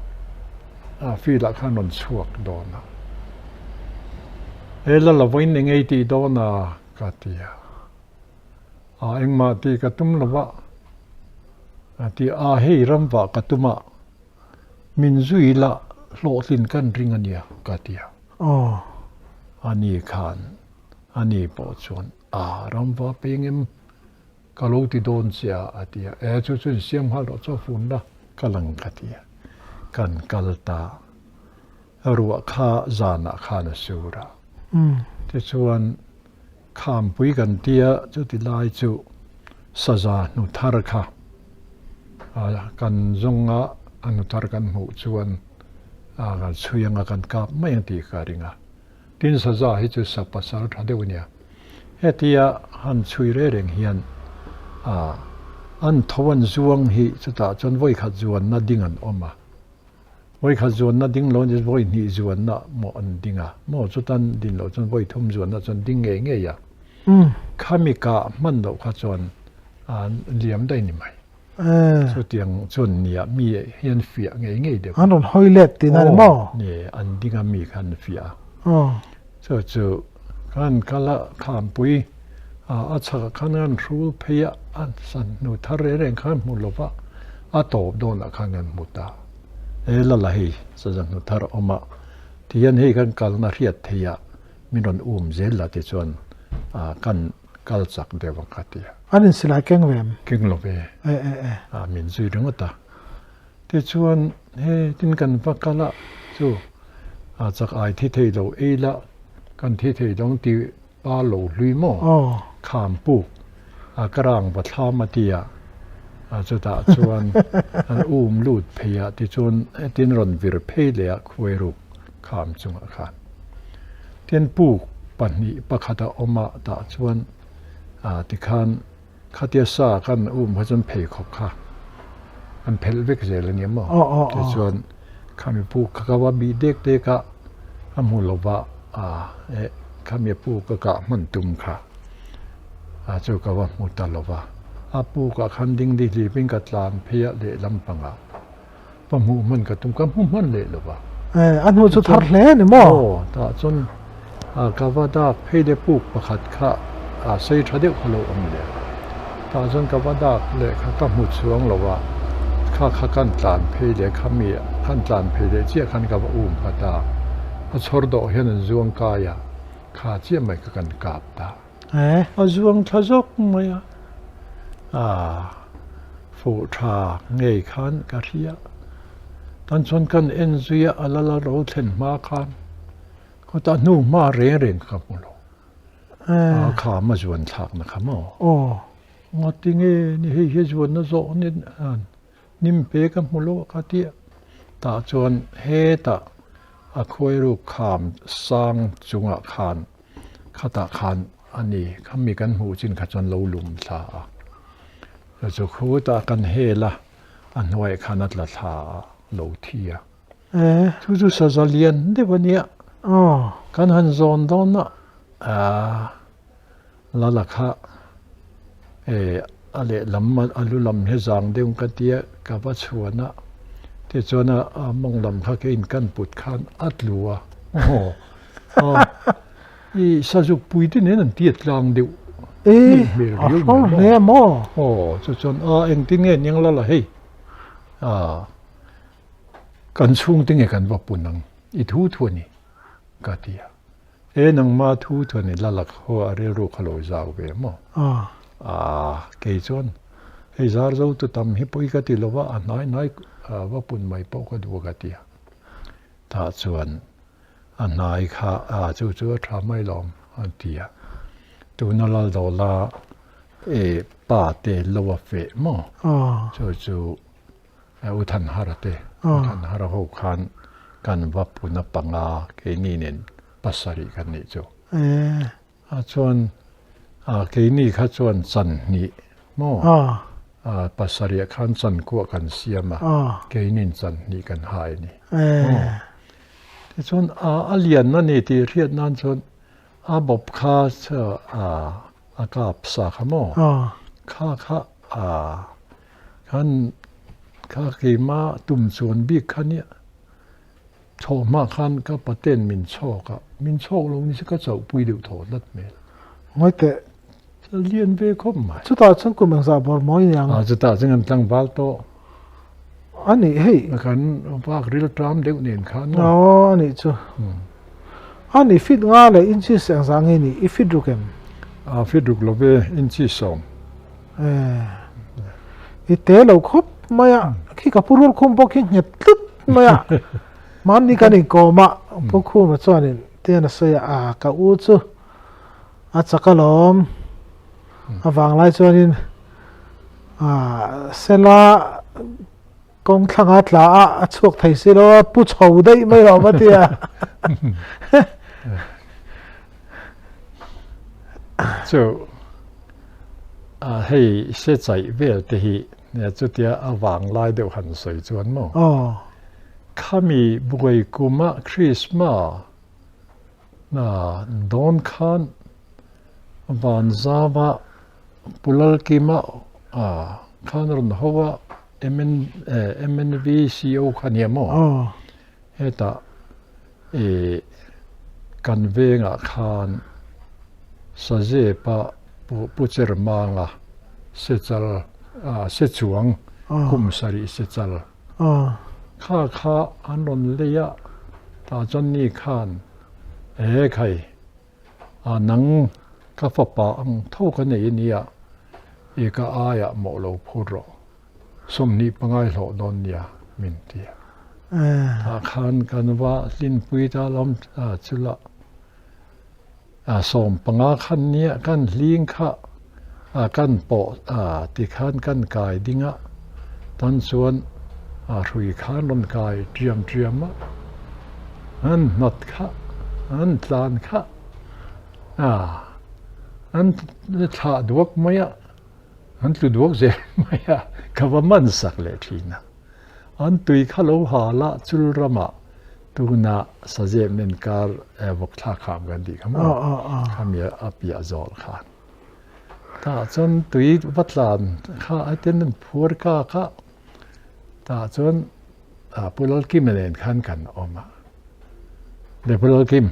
fi la khanon chuak dona ela la voin ngei ti dona ka tia engma ti ka tum lawa ti hei ramwa ka tuma min zui la hlotlin kan ringania ka tia ani khan ani po chon ramwa pengem kaloti don sia atia chu chun siam hal ro cho fun da kalang ka tia kan kalta ruwa kha zana kha na sura te chuan kham pui kan tia chu ti lai chu saza nu thar kha kan zonga anu thar kan mu chuan kan chuyanga kan ka mai ti ka ringa tin saza hi chu sapasar thadeunia hetia han chui re reng hian an thowan zuang hi chuta chon voi kha zuan na dingan oma voi kha zuan na ding lo ni voi ni zuan na mo an dinga mo chutan din lo chon voi thum zuan na chon ding nge ya khamika man do kha chon liam dai ni mai so tiang chon nia mi hian fia nge de an ron hoilet ti na mo ni an dinga mi khan fia so chu kan kala kham pui acha khanan rul pheya an san nu thare reng khan mu lova atop don akhanan muta ela la hi sajan nu thar oma tian hei kan kalna riat theya minon zel la ti chuan kan kal chak dewa khatia anin sila keng vem king love min zui ringota ti chuan he tin kan vakala chu chak ai thi thei lo ela kan thi thei dong ti pa lo hlui mo kham pu karang wa thama tia chuta chuan an lut pheya ti chuan tin ron vir phei le khweru kham chunga khan ten pu pani pakhata oma ta chuan ti khan khatia sa kan hajam phei khop kha an phel vek zel ni mo ti chuan khami pu khakawa bi dek te ka amulova khami pu ka man tum kha chu ka wa mutalova apu ka khanding di living ka tlan phia le lampanga pamu man ka tum ka mu man le lova an hu chu thar hle ni mo ta chon ka wa da phede pu pakhat kha sei thade kholo om le ta chon ka wa da le kha ka mu chuang lova kha kan tlan phe le khami kan tlan phe le chia khan ka wa pa ta chhor do hian zuang ka ya kha chia mai ka kan kap ta zuang thazok maya phụ trà nghề khan cả thia tan chon kan en zuya alala ro thlen ma khan ko ta nu ma re ka mulo kha ma zuan thak na khamo ngotinge ni he zuan na zo ni nim pe ka mulo ka tia ta chon he ta a khoi ru kham sang chunga khan khata khan ani khami kan hu chin kha chon lo lum thla chu khu ta kan hela an hoi khanat la tha lo thia chu sazalian de bania kan han zon don na la la kha ale lam alu lam he jang deung ka tia ka ba chuana te chona mong lam kha ke in kan put khan atluwa i sajuk puiti ne nan tiat lang deu ne mo chu chon eng tin nge nyang la hei kan chung tinge kan wa punang I thu ni ka tia nang ma thu ni la la ho are ro khalo zaw ve mo ke chon hei zar zo tu tam hi poi ka ti lowa nai wa pun mai po ka du ka tia ta chuan nai kha chu tha mai lom tia tu na la do la pa te lowa fe mo chu u than harate than hara ho khan kan wa puna panga ke ni nen pasari kan ni chu chuan ke ni kha chuan chan ni mo pasari khan chan ko kan siama ke nin chan ni kan hai ni te chuan alian na ni ti riat nan chuan อาบบข้าเชอากาศสาขโมข้าขันข้ากีมาตุ่มส่วนบิ๊กขันเนี่ยโชมาขันก็ประเด็นมินโชกมินโชกลงนี่ก็จะปุยเดือดโถดัดเมลไม่แต่จะเลียนไปคมไหมสุดท้ายฉันก็มันสาบอร์มอยยังสุดท้ายฉันตั้งบาลโตอันนี้เฮ้ยขันภาคเรียลทรัมเด็กเนี่ยขันอ๋ออันนี้จ้ะอันนี้ฟิตงาเลยอินชีเสียงสังเกนี่ฟิตดูกันฟิตดูกลบเอินชีสอมอีเตะเราครบมาอ่ะขี้กับผู้รู้คุมพวกขี้เงียบตึ๊ดมาอ่ะมันนี่กันนี่ก็มาพวกคู่มาชวนนี่เตะน่ะเสียกับอูจูอาจักรลมฟังไล่ชวนนี่เสลากองทางอัตลาช่วงไทยสิเราผู้ชาวได้ไม่รอมาเตีย就ให้เสียใจเวลที่เนี่ยจุดเดียววางไล่เดียวหันสวยจวนมั้งข้ามีบุยกุมะคริสต์มาโดนขันวันซาบะปุลกิมะขันรุนหัวMNVCO ขันยามอเฮตากันเวงขันสะเจปะปุจรมังเสจัลเสจวงคุมสริเสจัลข้าอันนนเลียตาจนนี่ขันใครนังข้าฟ้าปางเท่ากันในนี้ก็อายหมอเราพูดรอสมนิปังไงหลอดอนยามินเตียถ้าขันกันว่าลินปุยตาลมจุละสมปังขันนี้กันลิงค่ะกันปอติขันกันกายดิ้งตอนส่วนรุยขันลนกายเตรียมอันนัดค่ะอันลานค่ะอันถ้าดวกไม่อันตุดวกเสียไม่ก็ว่ามันสักเลยทีนะอันตุยข้าเราหาละจุลรมาตูน่าสะเจมเนนการวกท่าขามกันดีครับข้ามีอภิยาจอลขันถ้าจนตุยวัดลานข้าไอเทนพูดข้าถ้าจนปุลกิมเนนขันกันออกมาเดี๋ยวปุลกิม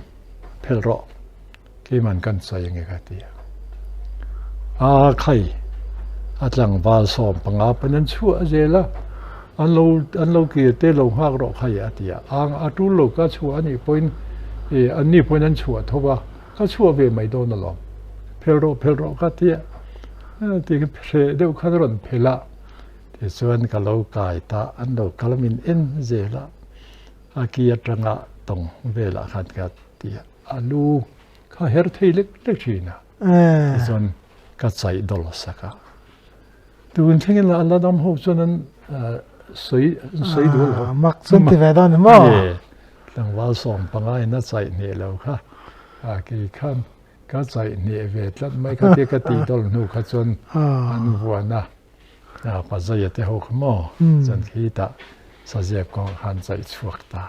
เพลรอกิมันกันใส่ยังไงกันดีใครอาจารย์วาสอมปังอาเป็นนั้นชั่วเจละอันเราเกี่ยเตเราหักรอใครอาทิตย์อัตุโลก็ชั่วอันนี้เป็นอันนี้เป็นนั้นชั่วทว่าก็ชั่วเวไม่โดนหรอกเพลโรก็เตี้ยที่เพลเดี๋ยวขันรอนเพละที่ส่วนกับเรากายตาอันเรากลมินเอ็นเจละอากียตระตรงเวลาขันกัดเตี้ยลูข้าเฮร์ที่เล็กทีนะส่วนก็ใส่ดอลสักดูนที่เราอันละดำหัวส่วนนั้นสวยดูแล้วมักสุนที่เวดอนมั้งตั้งว่าสองปังไงน่าใส่เนี่ยแล้วค่ะกี่ขั้นก็ใส่เนี่ยเวทแล้วไม่ก็เทกตีดอลนูขจนอันหัวนะปัจจัยเตะหกหม้อจนขี้ตาสะเจ็บกองหันใส่ชวกตา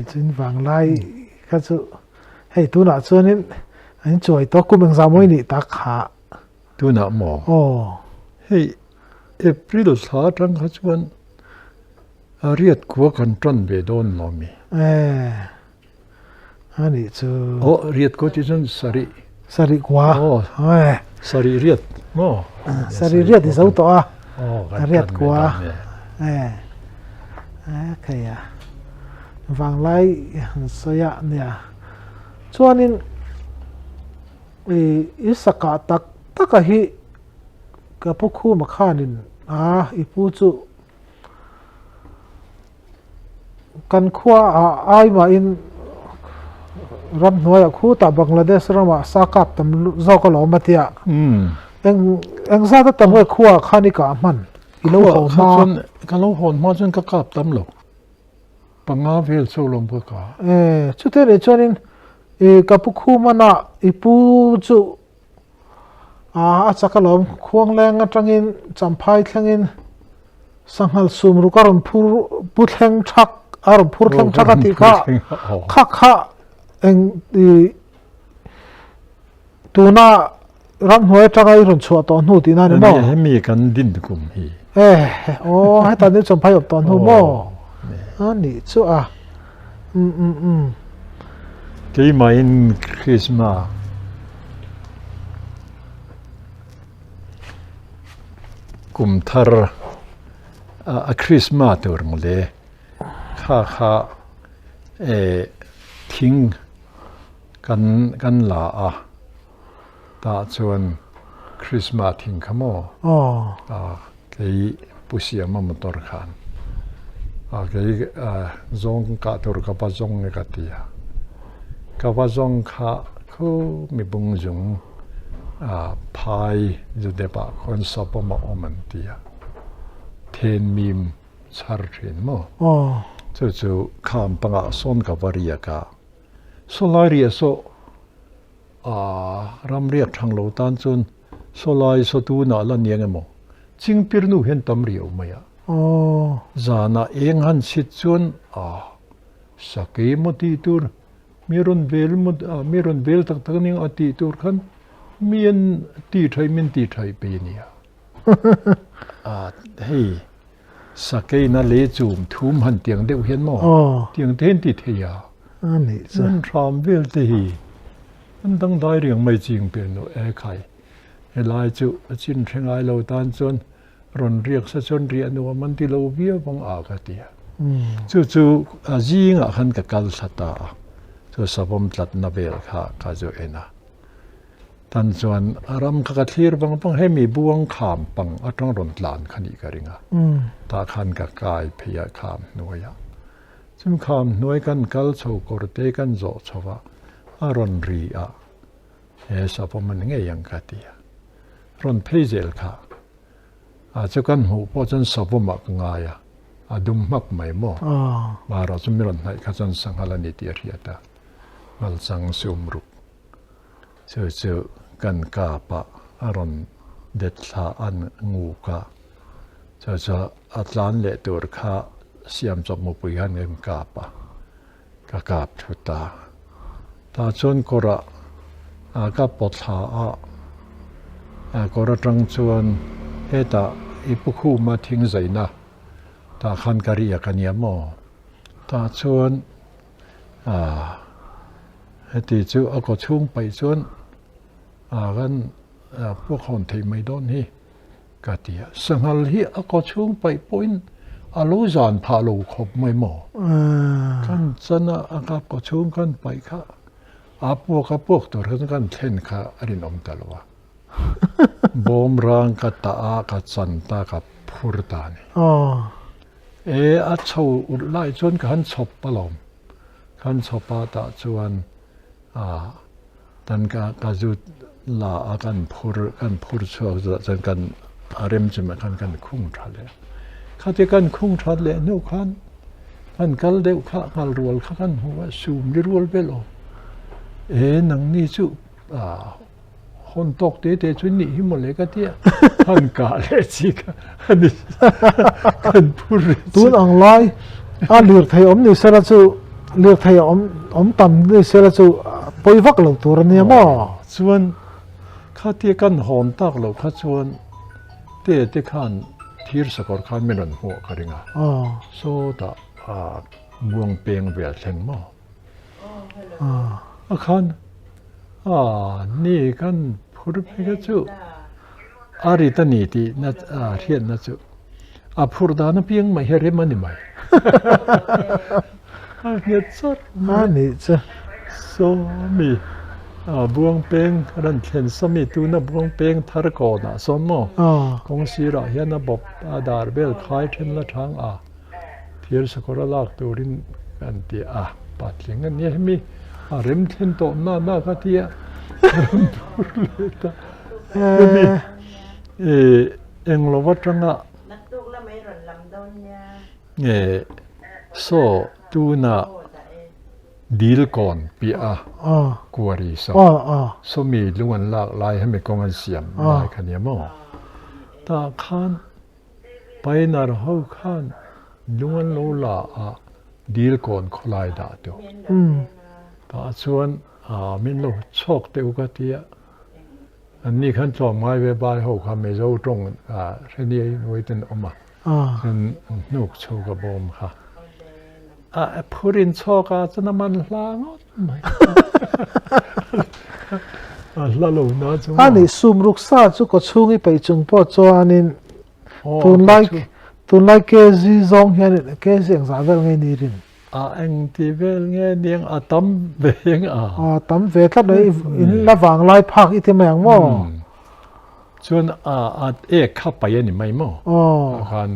จนฝังไล่ก็จะให้ตัวหน้าส่วนนี้อันจ่วยตัวกุมยังสามุยนี่ตาขาตัวหน้าหมอให้April สาจังขจวนเรียดขัวกันจนเวดอนนอมีอันนี้จะเรียดก็จะจนสริกว่าสริเรียดสริเรียดที่สุดตัวเรียดกว่าใครฟังไล่สยะเนี่ยช่วงนี้อิสกาตักหิกับพวกคู่มาฆ่านินอีผู้จุกันขั้วไอ้มาอินรับหน่วยคู่ตาบังลาเดชรามาสักกับตำเจ้าก็หลอมาเตียเอ็งซาตตำเวขั้วข้านิกามันอีโลหอนมากันโลหอนมาจนก็กับตำหลกปังอาเวลโซลมเพื่อกาชุดเดียวจนกับพวกคู่มันอีผู้จุจักรลมควงแรงจังอินจำพายแข่งอินสังหารสุมรุกอารมณ์พูดแข่งชักอารมณ์พูดแข่งชักติข้าเอ็ง tu na ram hnuai tanga I ron chua to hnu ti na ne mo hemi kan din kum hi hai ta ni chom phai op to hnu mo ani chu a ke mai in Christmas kum thar a Christmas tur mole kha thing kan la a ta chuan Christmas thing khamo ke pusia ma motor khan ke zong ka tur ka pa zong ne ka tia ka pa zong kha khu mi bung jung phai ju de pa kon sop ma oman tia ten mim char thin mo chu kham panga son ka varia ka solaria so ram riak thang lo tan chun solai so tu na la niang mo ching pir nu hen tam riu maya zana eng han sit chun sake mo ti tur miron vel tak tak ning ati tur khan mien ti thai min ti thai pe nia hei sake na le chum thum han tiang deuh hian mo tiang ten ti theya ani san ram vel te hi an dang dai riang mai ching pe no khai helai chu chin thengai lo tan chon ron riak sa chon ri anu man ti lo bia bang a ka tia chu jing a khan ka kal thata chu sabom tlat na vel kha jo ena tan chuan aram ka thlir bang hemi buang kham pang atang ron tlan khani ka ringa ta khan ka kai phia kham noya chum kham noi kan kal chho kor te kan zo chowa aron ri a sabom man nge yang ka tia ron pheizel kha chu kan hu po chan sabom mak nga ya adum mak mai mo mara chum ron nai kha chan sanghala ni ti riata mal sang sumru chu kan ka pa aron det tha an ngu ka cha atlan le tur kha siam chop mo pui han ngem ka pa ka kap thuta ta chon kora ka pot tha kora tang chuan heta ipukhu ma thing zaina ta khan kariya kania mo ta chuan heti chu ako chung pai chuan gan pok hon thei mai don hi katia sanghal hi ako chung pai point alo zan pha lo khop mai mo kan chana aka ko chung kan pai kha pok tor kan thlen kha arin om talwa bom rang ka ta ka chan ta ka phur ta ni a chho lai chon kan chop palom kan chopa ta chuan tan ka zu la kan phur chuak chan kan arem chima kan khung thale khate kan khung thale no khan kan kal deu kha kal rual kha kan huwa sum ri rual belo nang ni chu hon tok te chun ni himole ka tia han ka le chi ka ani kan phur tun ang lai lir thai om ni sara chu lir thai om tam ni sara chu poi vak lo tur ni mo chuan khate kan hon tak lo kha chuan te khan thir sakor khan meron ho karinga so da buang peng vel thleng mo khan ni kan phur phega chu ari ta ni ti na rian na chu phur da na piang mai here mani mai nge chot ani cha so mi buang peng ran thlen sami tu na buang peng thar ko na so mo kong si ra hian na bop dar bel khai then la thang thir sakora lak turin kan ti patling ni mi rem thlen to na ka tia englo watanga natuk la mai ron lam don ya so tu na deal kon pi kuari so mi lungan lak lai hame kongan siam lai khania mo ta khan painar ho khan lungan lo la deal kon kholai da to ta chuan min lo chok te uka tia อันนี้ขั้นจอมไม้เว็บบายหกคำไม่รู้ตรงเช่นนี้ไว้เป็นออกมาฉันนุกโชกบอมค่ะพูดินโชกจะน้ำมันล้างไหมละลูน่าจังอันนี้ซุ่มรุกซาจุกช่วงนี้ไปจุงพ่อจวนนี่ตุนไลค์เกจิซองเฮียนเกจิอย่างสาวเวลไงนี่รินเอ็งที่เวลไงเนี่ยตั้มเวงตั้มเวทัดเลยอินระหว่างไล่พักอีที่แมงมั่วชวนเอกเข้าไปนี่ไม่มั่วคัน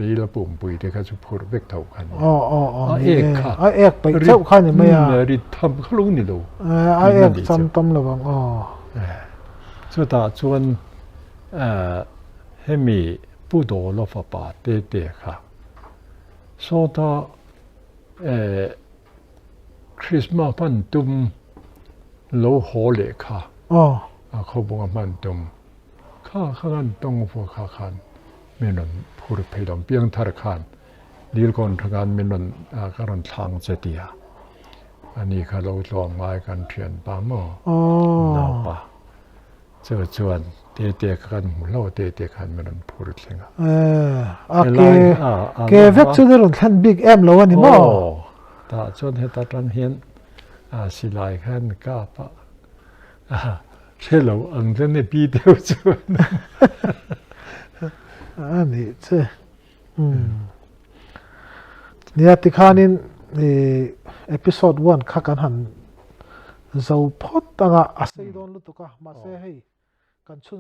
รีละปุ่มปุยที่เขาจะพูดเวกเท่ากันเอกค่ะเอกไปเจ้าขันนี่ไม่ริทำเขาลุงนี่ดูเอกจำตั้มระวังชวนให้มีผู้โดลฟปาเตะค่ะโซตาคริสต์มาสพันตุมโลโฮเลค่ะเขาบอกว่าพันตุมข้าขันตรงพวกข้าขันเมนนพูดเพดมเปียงทารขันดีลก่อนทางการเมนนการันทางเจดียอันนี้ข้าเราลองไม้กันเทียนปาโมนาปะเจอชวนเตะกันหมู่เราเตะกันเมนนพูดเสียงเกเวกชุดเรื่องขันบิ๊กเอ็มแล้ววันนี้มั้งตาชวนให้ตาตันเห็นสิลายขันก้าปะเชื่อเราอันนั้นปีเดียวชวนอันนี้เจ้เนี่ยที่ข้านี่เอพิโซด1ข้ากันหันจะพอดตั้งอาศัยโดนลุตุกะมาเสียให้กันชุน